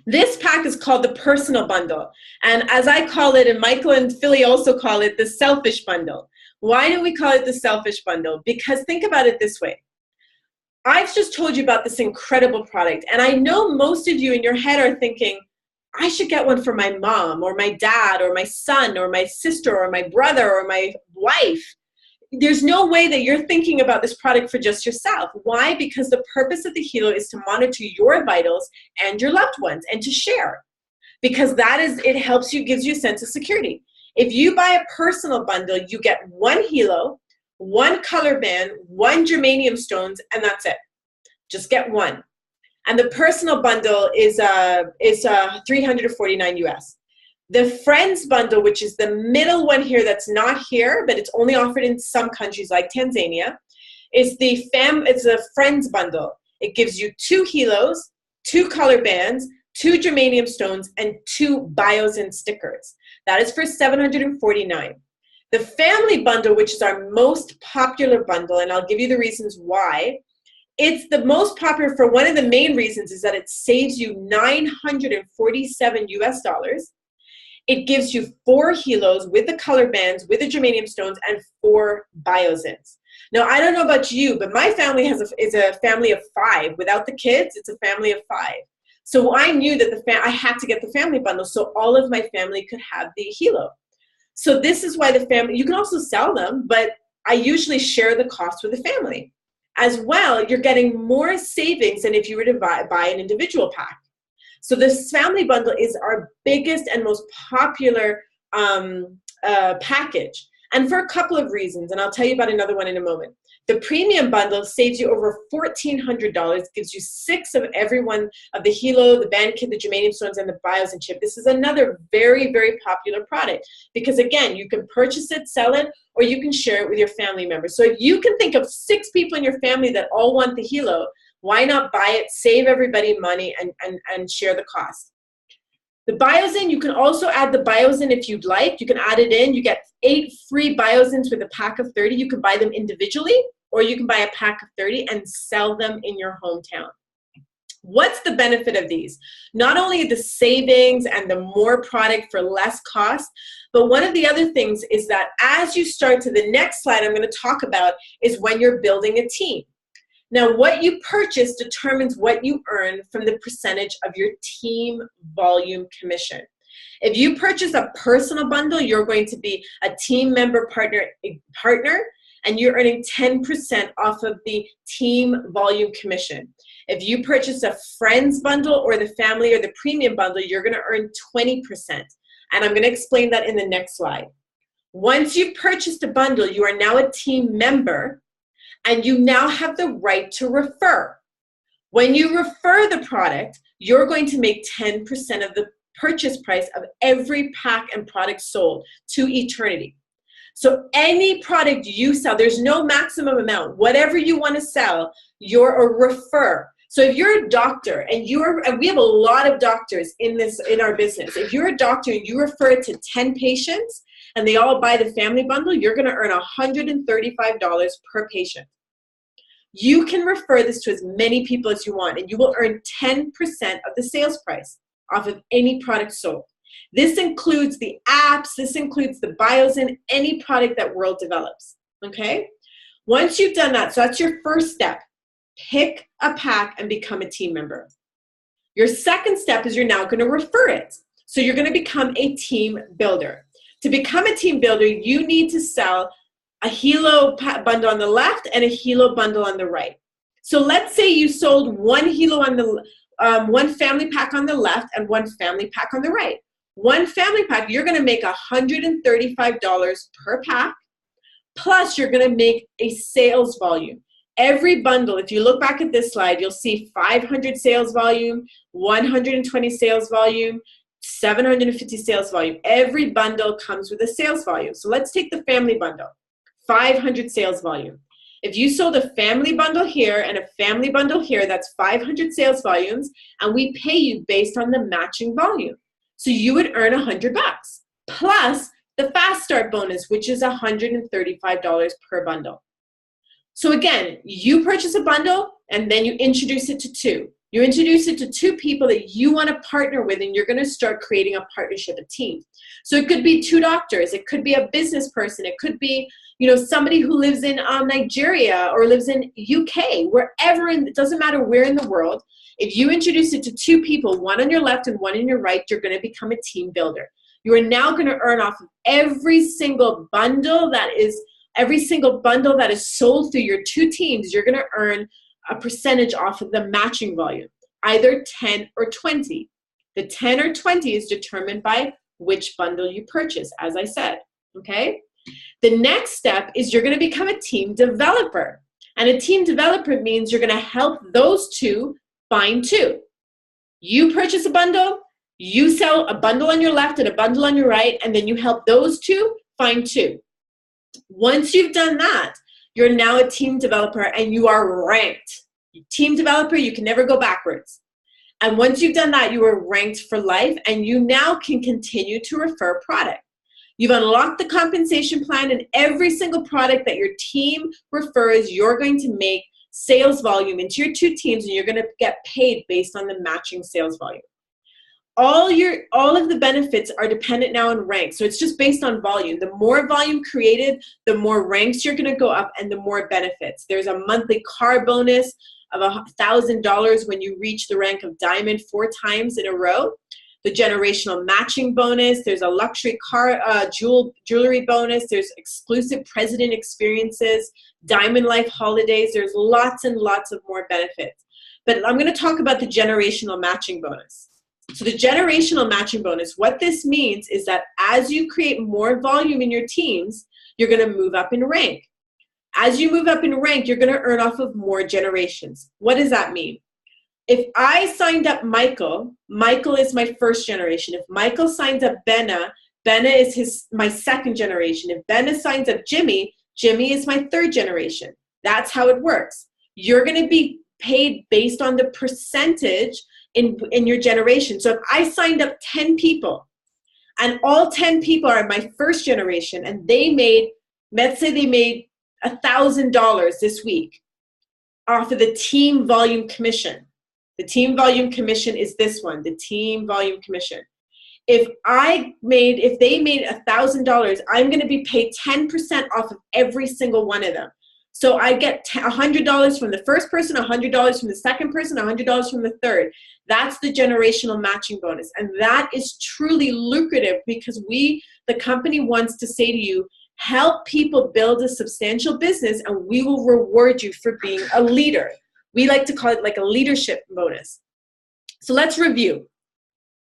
S2: This pack is called the personal bundle. And as I call it, and Michael and Philly also call it, the selfish bundle. Why do we call it the selfish bundle? Because think about it this way. I've just told you about this incredible product, and I know most of you in your head are thinking, I should get one for my mom or my dad or my son or my sister or my brother or my wife. There's no way that you're thinking about this product for just yourself. Why? Because the purpose of the Hilo is to monitor your vitals and your loved ones and to share. Because it helps you, gives you a sense of security. If you buy a personal bundle, you get one Hilo, one color band, one germanium stones, and that's it. Just get one. And the personal bundle is $349 US. The Friends bundle, which is the middle one here that's not here, but it's only offered in some countries like Tanzania, it's a Friends bundle. It gives you 2 Hilos, 2 color bands, 2 germanium stones, and 2 bios and stickers. That is for $749. The Family bundle, which is our most popular bundle, and I'll give you the reasons why. It's the most popular for one of the main reasons is that it saves you $947 US. It gives you 4 Hilos with the color bands, with the germanium stones, and 4 biosins. Now, I don't know about you, but my family is a family of 5. Without the kids, it's a family of 5. So I knew that I had to get the family bundle so all of my family could have the Hilo. So this is why the family, you can also sell them, but I usually share the cost with the family. As well, you're getting more savings than if you were to buy an individual pack. So this family bundle is our biggest and most popular package. And for a couple of reasons, and I'll tell you about another one in a moment. The premium bundle saves you over $1,400, gives you 6 of every one of the Hilo, the band kit, the germanium stones, and the bios and chip. This is another very, very popular product because, again, you can purchase it, sell it, or you can share it with your family members. So if you can think of 6 people in your family that all want the Hilo, why not buy it, save everybody money, and share the cost? The biosins, you can also add the biosins if you'd like. You can add it in. You get 8 free biosins with a pack of 30. You can buy them individually, or you can buy a pack of 30 and sell them in your hometown. What's the benefit of these? Not only the savings and the more product for less cost, but one of the other things is that as you start to the next slide I'm going to talk about is when you're building a team. Now, what you purchase determines what you earn from the percentage of your team volume commission. If you purchase a personal bundle, you're going to be a team member partner, and you're earning 10% off of the team volume commission. If you purchase a friends bundle or the family or the premium bundle, you're going to earn 20%. And I'm going to explain that in the next slide. Once you've purchased a bundle, you are now a team member, and you now have the right to refer. When you refer the product, you're going to make 10% of the purchase price of every pack and product sold to eternity. So any product you sell, there's no maximum amount. Whatever you want to sell, you're a refer. So if you're a doctor and we have a lot of doctors in our business. If you're a doctor and you refer it to 10 patients and they all buy the family bundle, you're going to earn $135 per patient. You can refer this to as many people as you want, and you will earn 10% of the sales price off of any product sold. This includes the apps, this includes the bios in any product that World develops, okay? Once you've done that, so that's your first step. Pick a pack and become a team member. Your second step is you're now going to refer it. So you're going to become a team builder. To become a team builder, you need to sell a Hilo bundle on the left and a Hilo bundle on the right. So let's say you sold one Hilo on the one family pack on the left and one family pack on the right. One family pack, you're going to make $135 per pack, plus you're going to make a sales volume. Every bundle, if you look back at this slide, you'll see 500 sales volume, 120 sales volume, 750 sales volume. Every bundle comes with a sales volume. So let's take the family bundle, 500 sales volume. If you sold a family bundle here and a family bundle here, that's 500 sales volumes, and we pay you based on the matching volume. So you would earn $100 plus the fast start bonus, which is $135 per bundle. So again, you purchase a bundle and then you introduce it to two. You introduce it to two people that you want to partner with, and you're going to start creating a partnership, a team. So it could be two doctors, it could be a business person, it could be somebody who lives in Nigeria or lives in UK, wherever, it doesn't matter where in the world. If you introduce it to two people, one on your left and one on your right, you're going to become a team builder. You are now going to earn off of every single bundle that is sold through your two teams. You're going to earn a percentage off of the matching volume, either 10 or 20. The 10 or 20 is determined by which bundle you purchase, as I said, okay? The next step is you're going to become a team developer. And a team developer means you're going to help those two find two. You purchase a bundle, you sell a bundle on your left and a bundle on your right, and then you help those two find two. Once you've done that, you're now a team developer and you are ranked. Team developer, you can never go backwards. And once you've done that, you are ranked for life, and you now can continue to refer product. You've unlocked the compensation plan, and every single product that your team refers, you're going to make sales volume into your two teams, and you're going to get paid based on the matching sales volume. All of the benefits are dependent now on rank. So it's just based on volume. The more volume created, the more ranks you're going to go up and the more benefits. There's a monthly car bonus of $1,000 when you reach the rank of diamond 4 times in a row. The generational matching bonus. There's a luxury car jewelry bonus. There's exclusive president experiences, diamond life holidays. There's lots and lots of more benefits. But I'm going to talk about the generational matching bonus. So the generational matching bonus, what this means is that as you create more volume in your teams, you're going to move up in rank. As you move up in rank, you're going to earn off of more generations. What does that mean? If I signed up Michael is my first generation. If Michael signs up Benna is my second generation. If Benna signs up Jimmy is my third generation. That's how it works. You're going to be paid based on the percentage in your generation. So if I signed up 10 people and all 10 people are my first generation and let's say they made $1,000 this week off of the team volume commission. The team volume commission is this one, the team volume commission. If they made $1,000, I'm going to be paid 10% off of every single one of them. So I get $100 from the first person, $100 from the second person, $100 from the third. That's the generational matching bonus. And that is truly lucrative because the company wants to say to you, help people build a substantial business and we will reward you for being a leader. We like to call it like a leadership bonus. So let's review.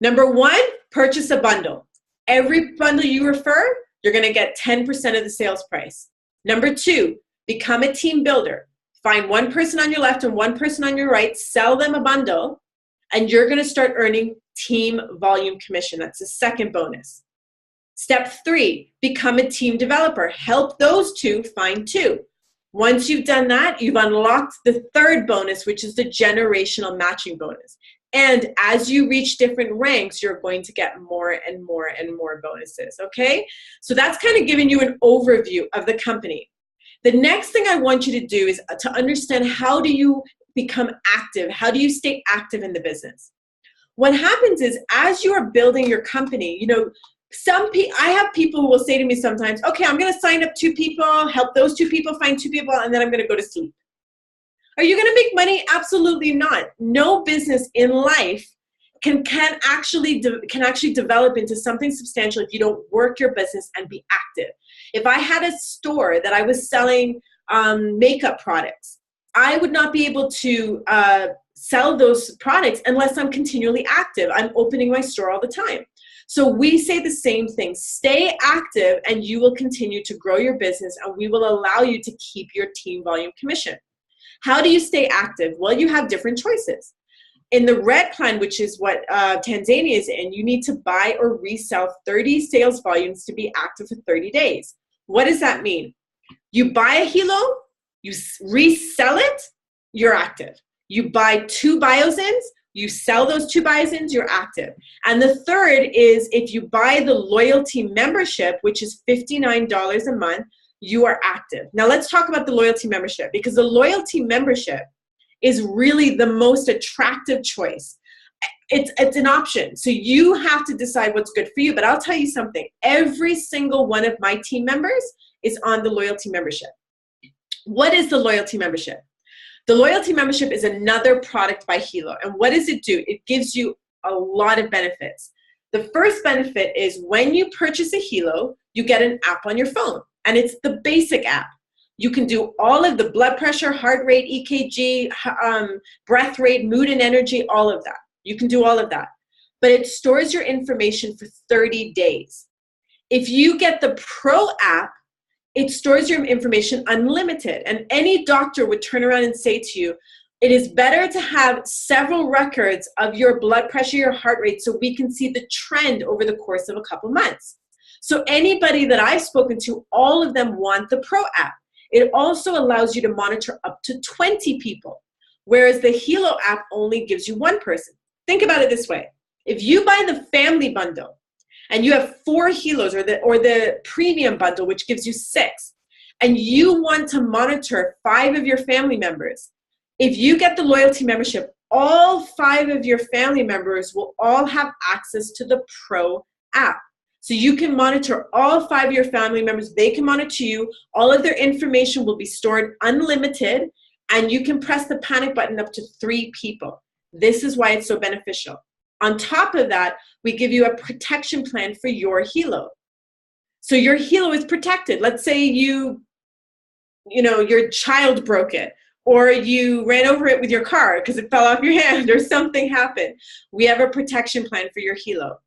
S2: Number one, purchase a bundle. Every bundle you refer, you're going to get 10% of the sales price. Number two, become a team builder. Find one person on your left and one person on your right, sell them a bundle, and you're going to start earning team volume commission. That's the second bonus. Step three, become a team developer. Help those two find two. Once you've done that, you've unlocked the third bonus, which is the generational matching bonus. And as you reach different ranks, you're going to get more and more and more bonuses, okay? So that's kind of giving you an overview of the company. The next thing I want you to do is to understand, how do you become active? How do you stay active in the business? What happens is, as you are building your company, you know, I have people who will say to me sometimes, okay, I'm going to sign up 2 people, help those 2 people find 2 people, and then I'm going to go to sleep. Are you going to make money? Absolutely not. No business in life can actually develop into something substantial if you don't work your business and be active. If I had a store that I was selling makeup products, I would not be able to sell those products unless I'm continually active. I'm opening my store all the time. So we say the same thing. Stay active and you will continue to grow your business, and we will allow you to keep your team volume commission. How do you stay active? Well, you have different choices. In the red plan, which is what Tanzania is in, you need to buy or resell 30 sales volumes to be active for 30 days. What does that mean? You buy a Hilo, you resell it, you're active. You buy 2 biosins, you sell those 2 biosins, you're active. And the third is, if you buy the loyalty membership, which is $59 a month, you are active. Now let's talk about the loyalty membership, because the loyalty membership is really the most attractive choice. It's an option. So you have to decide what's good for you. But I'll tell you something. Every single one of my team members is on the loyalty membership. What is the loyalty membership? The loyalty membership is another product by Hilo. And what does it do? It gives you a lot of benefits. The first benefit is, when you purchase a Hilo, you get an app on your phone. And it's the basic app. You can do all of the blood pressure, heart rate, EKG, breath rate, mood and energy, all of that. You can do all of that. But it stores your information for 30 days. If you get the Pro app, it stores your information unlimited. And any doctor would turn around and say to you, it is better to have several records of your blood pressure, your heart rate, so we can see the trend over the course of a couple months. So anybody that I've spoken to, all of them want the Pro app. It also allows you to monitor up to 20 people, whereas the Hilo app only gives you 1 person. Think about it this way. If you buy the family bundle and you have 4 Hilos, or the premium bundle, which gives you 6, and you want to monitor 5 of your family members, if you get the loyalty membership, all 5 of your family members will all have access to the Pro app. So you can monitor all 5 of your family members. They can monitor you. All of their information will be stored unlimited, and you can press the panic button up to 3 people. This is why it's so beneficial. On top of that, we give you a protection plan for your Hilo. So your Hilo is protected. Let's say your child broke it, or you ran over it with your car because it fell off your hand, or something happened. We have a protection plan for your Hilo.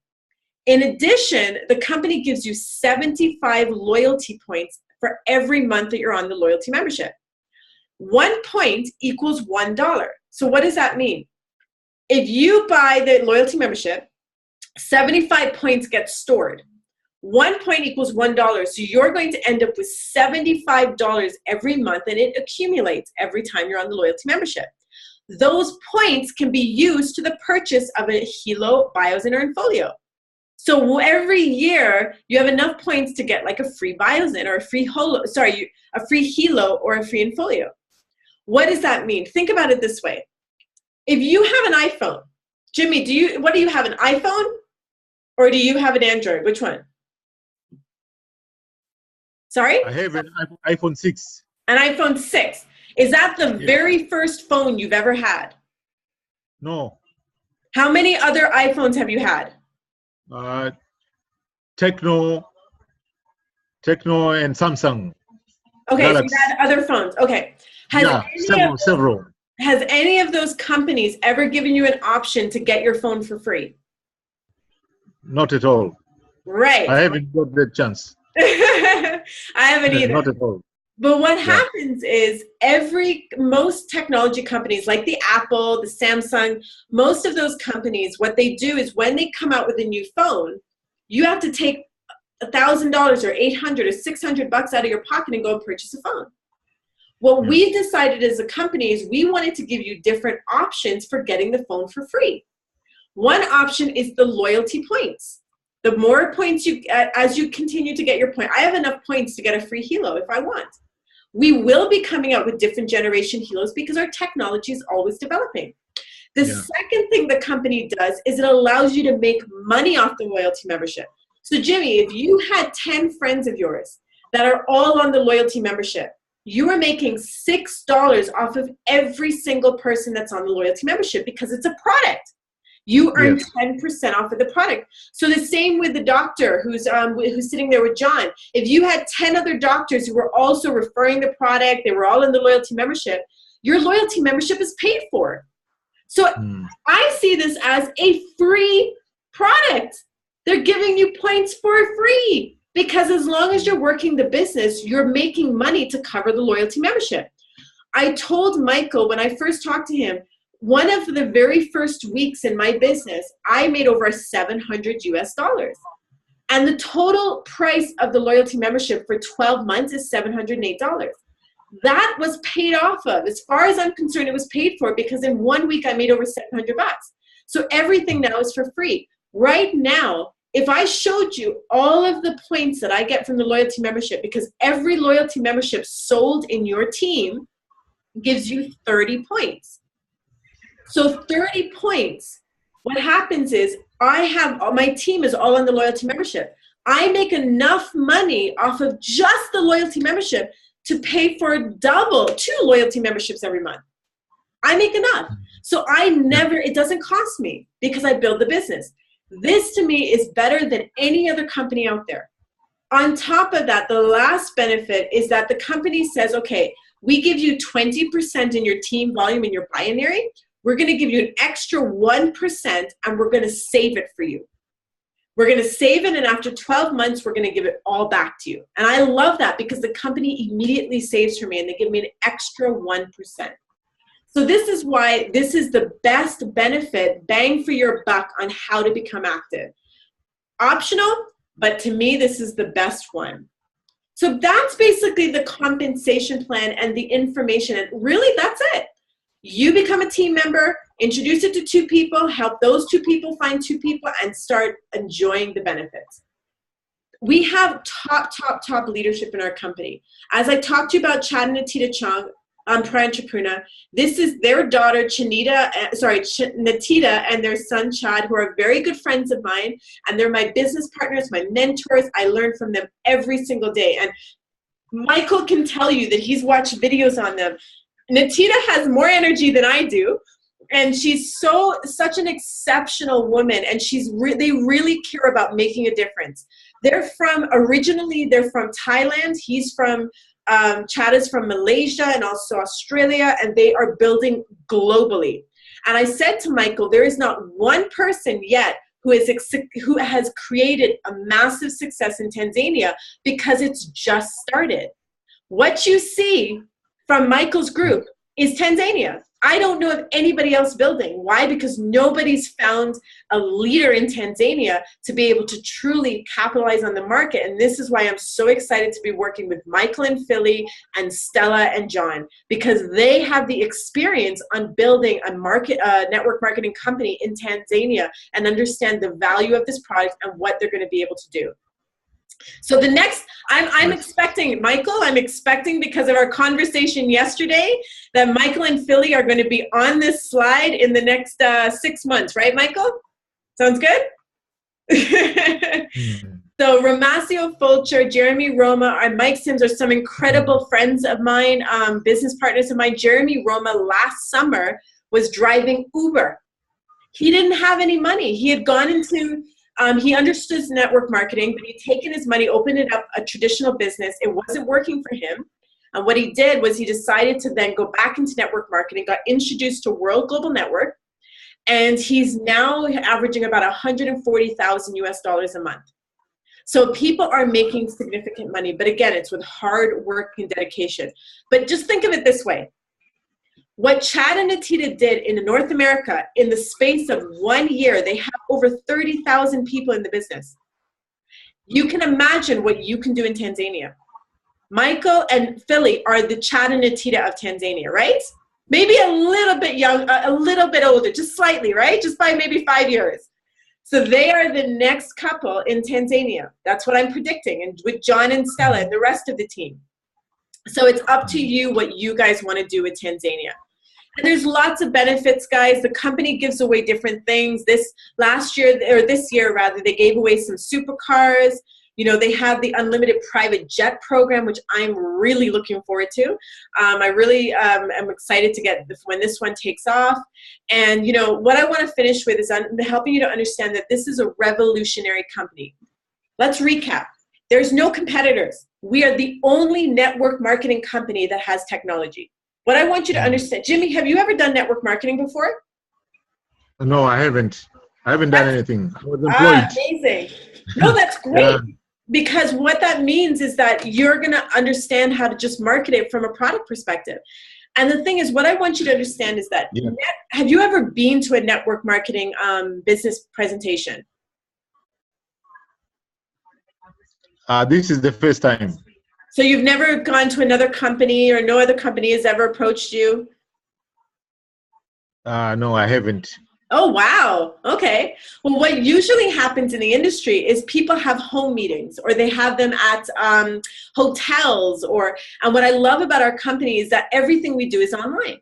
S2: In addition, the company gives you 75 loyalty points for every month that you're on the loyalty membership. 1 point equals $1. So what does that mean? If you buy the loyalty membership, 75 points get stored. 1 point equals $1. So you're going to end up with $75 every month, and it accumulates every time you're on the loyalty membership. Those points can be used to the purchase of a Hilo, Biosin, or Infolio. So every year you have enough points to get like a free Biosin or a free a free Hilo or a free Infolio. What does that mean? Think about it this way. If you have an iPhone, Jimmy, what do you have, an iPhone or do you have an Android? Which one? Sorry?
S6: I have an iPhone 6.
S2: An iPhone 6. Is that the very first phone you've ever had?
S6: No.
S2: How many other iPhones have you had?
S6: Techno and Samsung.
S2: Okay,
S6: Galaxy.
S2: so you had other phones. Okay.
S6: Several.
S2: Has any of those companies ever given you an option to get your phone for free?
S6: Not at all.
S2: Right.
S6: I haven't got that chance.
S2: I haven't either.
S6: Not at all.
S2: But what happens is most technology companies like the Apple, the Samsung, most of those companies, what they do is when they come out with a new phone, you have to take $1,000 or $800 or $600 out of your pocket and go purchase a phone. What we decided as a company is we wanted to give you different options for getting the phone for free. One option is the loyalty points. The more points you get, as you continue to get your point, I have enough points to get a free Hilo if I want. We will be coming out with different generation Hilos because our technology is always developing. The second thing the company does is it allows you to make money off the loyalty membership. So Jimmy, if you had 10 friends of yours that are all on the loyalty membership, you are making $6 off of every single person that's on the loyalty membership because it's a product. You earn 10% off of the product. So the same with the doctor who's sitting there with John. If you had 10 other doctors who were also referring the product, they were all in the loyalty membership, your loyalty membership is paid for. So I see this as a free product. They're giving you points for free because as long as you're working the business, you're making money to cover the loyalty membership. I told Michael when I first talked to him, one of the very first weeks in my business, I made over $700 US. And the total price of the loyalty membership for 12 months is $708. That was paid off of. As far as I'm concerned, it was paid for because in 1 week I made over $700. So everything now is for free. Right now, if I showed you all of the points that I get from the loyalty membership, because every loyalty membership sold in your team gives you 30 points. So 30 points, what happens is my team is all on the loyalty membership. I make enough money off of just the loyalty membership to pay for 2 loyalty memberships every month. I make enough. So it doesn't cost me because I build the business. This to me is better than any other company out there. On top of that, the last benefit is that the company says, okay, we give you 20% in your team volume in your binary. We're going to give you an extra 1% and we're going to save it for you. We're going to save it, and after 12 months, we're going to give it all back to you. And I love that because the company immediately saves for me and they give me an extra 1%. So this is why this is the best benefit, bang for your buck on how to become active. Optional, but to me, this is the best one. So that's basically the compensation plan and the information. And really, that's it. You become a team member, introduce it to 2 people, help those 2 people find 2 people, and start enjoying the benefits. We have top leadership in our company. As I talked to you about Chad and Natita Chong, Pro-Entrepreneur, this is their daughter, Natita, and their son, Chad, who are very good friends of mine, and they're my business partners, my mentors. I learn from them every single day. And Michael can tell you that he's watched videos on them. Natita has more energy than I do, and she's such an exceptional woman, and they really care about making a difference. Originally they're from Thailand. Chad is from Malaysia and also Australia, and they are building globally. And I said to Michael, there is not one person yet who has created a massive success in Tanzania because it's just started. What you see from Michael's group is Tanzania. I don't know of anybody else building. Why? Because nobody's found a leader in Tanzania to be able to truly capitalize on the market. And this is why I'm so excited to be working with Michael and Philly and Stella and John, because they have the experience on building a network marketing company in Tanzania and understand the value of this product and what they're going to be able to do. So the next, I'm expecting, Michael, I'm expecting because of our conversation yesterday that Michael and Philly are going to be on this slide in the next 6 months, right, Michael? Sounds good? So Ramasio Fulcher, Jeremy Roma, and Mike Sims are some incredible friends of mine, business partners of mine. Jeremy Roma last summer was driving Uber. He didn't have any money. He had gone into he understood network marketing, but he'd taken his money, opened it up, a traditional business. It wasn't working for him. And what he did was he decided to then go back into network marketing, got introduced to World Global Network, and he's now averaging about 140,000 US dollars a month. So people are making significant money, but again, it's with hard work and dedication. But just think of it this way. What Chad and Atita did in North America, in the space of 1 year, they have over 30,000 people in the business. You can imagine what you can do in Tanzania. Michael and Philly are the Chad and Atita of Tanzania, right? Maybe a little bit young, a little bit older, just slightly, right? Just by maybe 5 years. So they are the next couple in Tanzania. That's what I'm predicting, and with John and Stella and the rest of the team. So it's up to you what you guys want to do with Tanzania. And there's lots of benefits, guys. The company gives away different things. This year rather, they gave away some supercars. You know, they have the unlimited private jet program, which I'm really looking forward to. I really am excited to get when this one takes off. And, you know, what I want to finish with is helping you to understand that this is a revolutionary company. Let's recap. There's no competitors. We are the only network marketing company that has technology. What I want you to understand, Jimmy, have you ever done network marketing before?
S6: No, I haven't. I haven't done anything. I was employed.
S2: Amazing. No, that's great. Because what that means is that you're going to understand how to just market it from a product perspective. And the thing is, what I want you to understand is that, have you ever been to a network marketing business presentation?
S6: This is the first time.
S2: So you've never gone to another company, or no other company has ever approached you?
S6: No, I haven't.
S2: Oh, wow. Okay. Well, what usually happens in the industry is people have home meetings, or they have them at hotels, and what I love about our company is that everything we do is online.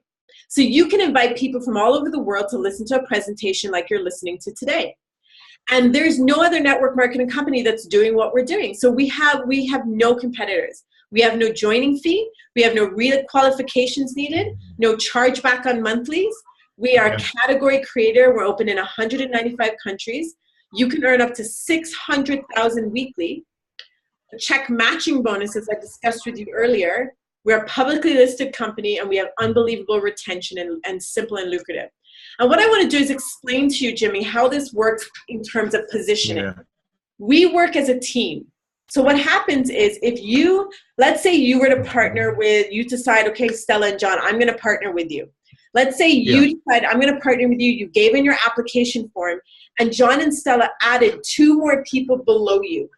S2: So you can invite people from all over the world to listen to a presentation like you're listening to today. And there's no other network marketing company that's doing what we're doing. So we have no competitors. We have no joining fee. We have no real qualifications needed, no chargeback on monthlies. We are a category creator. We're open in 195 countries. You can earn up to $600,000 weekly. Check matching bonuses I discussed with you earlier. We're a publicly listed company, and we have unbelievable retention and simple and lucrative. And what I want to do is explain to you, Jimmy, how this works in terms of positioning. We work as a team. So what happens is, if you, let's say you were to partner with, you decide, okay, Stella and John, I'm going to partner with you. Let's say you decide, I'm going to partner with you. You gave in your application form, and John and Stella added 2 more people below you.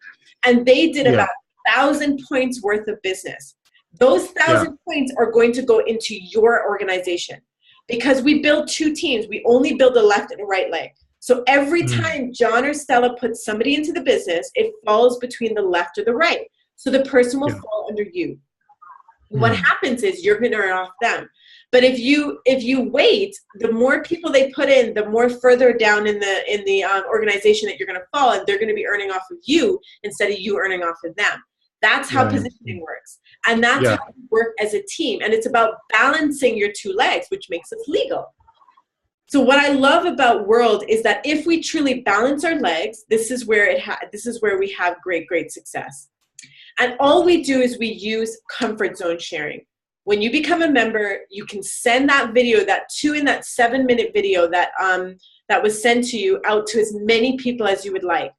S2: And they did about 1,000 points worth of business. Those 1,000 points are going to go into your organization. Because we build 2 teams. We only build a left and a right leg. So every time John or Stella puts somebody into the business, it falls between the left or the right. So the person will fall under you. What happens is you're going to earn off them. But if you wait, the more people they put in, the more further down in the organization that you're going to fall, and they're going to be earning off of you instead of you earning off of them. That's how positioning works. And that's how we work as a team. And it's about balancing your 2 legs, which makes us legal. So what I love about World is that if we truly balance our legs, this is where we have great, great success. And all we do is we use comfort zone sharing. When you become a member, you can send that video, that 7-minute video that was sent to you, out to as many people as you would like.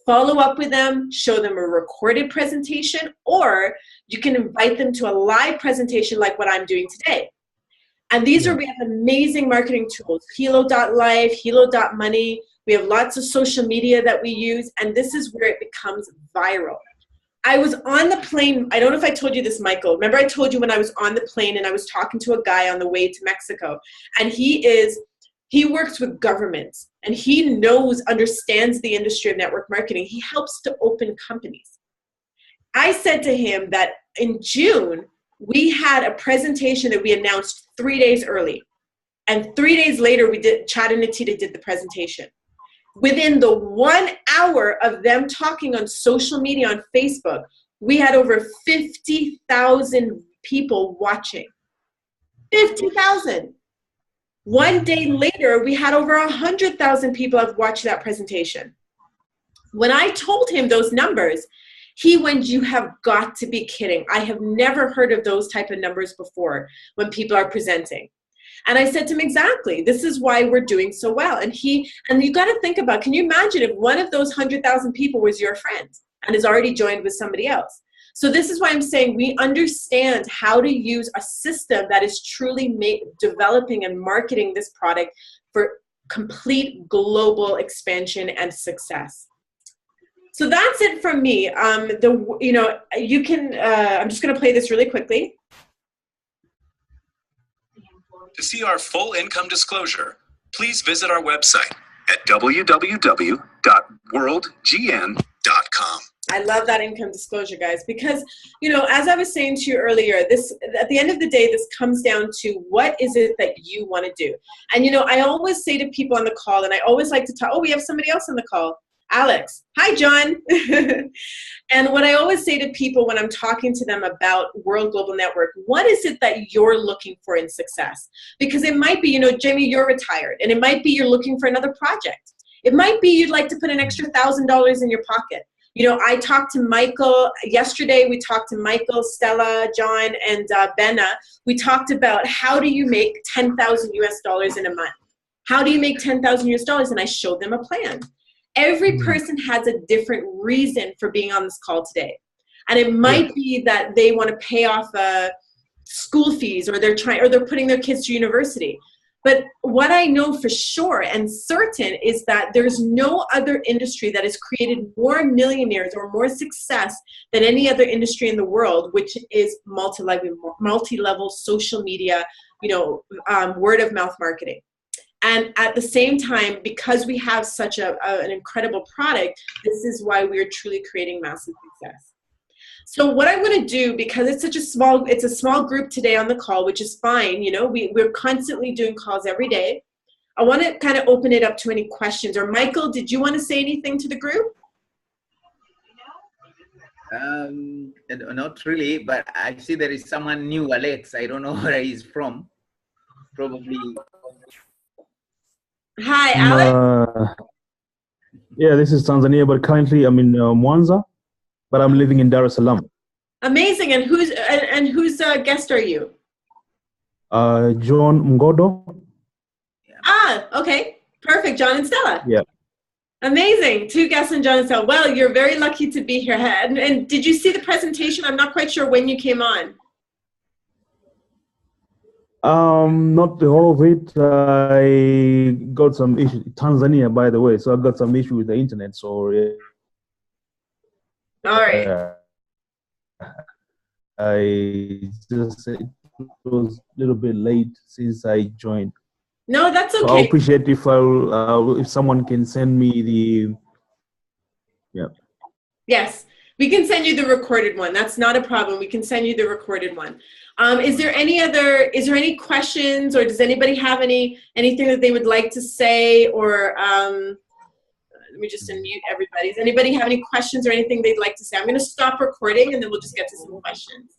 S2: Follow up with them, show them a recorded presentation, or you can invite them to a live presentation like what I'm doing today. And these we have amazing marketing tools, Hilo.life, Hilo.money. We have lots of social media that we use, and this is where it becomes viral. I was on the plane. I don't know if I told you this, Michael. Remember I told you when I was on the plane and I was talking to a guy on the way to Mexico, and he works with governments, and he understands the industry of network marketing. He helps to open companies. I said to him that in June, we had a presentation that we announced 3 days early. And 3 days later, Chad and Natita did the presentation. Within the 1 hour of them talking on social media, on Facebook, we had over 50,000 people watching. 50,000. 1 day later, we had over 100,000 people have watched that presentation. When I told him those numbers, he went, "You have got to be kidding. I have never heard of those type of numbers before when people are presenting." And I said to him, exactly, this is why we're doing so well. And you got to think about, can you imagine if one of those 100,000 people was your friend and is already joined with somebody else? So this is why I'm saying we understand how to use a system that is truly developing and marketing this product for complete global expansion and success. So that's it from me. You can, I'm just going to play this really quickly.
S3: To see our full income disclosure, please visit our website at www.worldgn.com.
S2: I love that income disclosure, guys, because, as I was saying to you earlier, at the end of the day, this comes down to what is it that you want to do? And, I always say to people on the call, and I always like to talk, we have somebody else on the call. Alex. Hi, John. And what I always say to people when I'm talking to them about World Global Network, what is it that you're looking for in success? Because it might be, Jamie, you're retired, and it might be you're looking for another project. It might be you'd like to put an extra $1,000 in your pocket. I talked to Michael yesterday. We talked to Michael, Stella, John, and Benna. We talked about how do you make $10,000 US in a month? How do you make $10,000 US? And I showed them a plan. Every person has a different reason for being on this call today. And it might be that they want to pay off school fees, or they're putting their kids to university. But what I know for sure and certain is that there's no other industry that has created more millionaires or more success than any other industry in the world, which is multi-level social media, word of mouth marketing. And at the same time, because we have such an incredible product, this is why we are truly creating massive success. So what I'm going to do, because it's a small group today on the call, which is fine. We're constantly doing calls every day. I want to kind of open it up to any questions. Or Michael, did you want to say anything to the group?
S7: Not really, but I see there is someone new, Alex. I don't know where he's from. Probably.
S2: Hi, Alex.
S8: Yeah, this is Tanzania, but currently I'm in Mwanza, but I'm living in Dar es Salaam.
S2: Amazing. And whose guest are you?
S8: John Ngodo.
S2: Ah, okay. Perfect. John and Stella.
S8: Yeah.
S2: Amazing. 2 guests and John and Stella. Well, you're very lucky to be here. And did you see the presentation? I'm not quite sure when you came on.
S8: Not the whole of it. I got some issue. Tanzania, by the way, so I got some issue with the internet. So
S2: all right.
S8: It was a little bit late since I joined.
S2: No, that's okay.
S8: So I appreciate if someone can send me the. Yeah.
S2: Yes, we can send you the recorded one. That's not a problem. We can send you the recorded one. Is there any questions, or does anybody have anything that they would like to say, or let me just unmute everybody. Does anybody have any questions or anything they'd like to say? I'm going to stop recording and then we'll just get to some questions.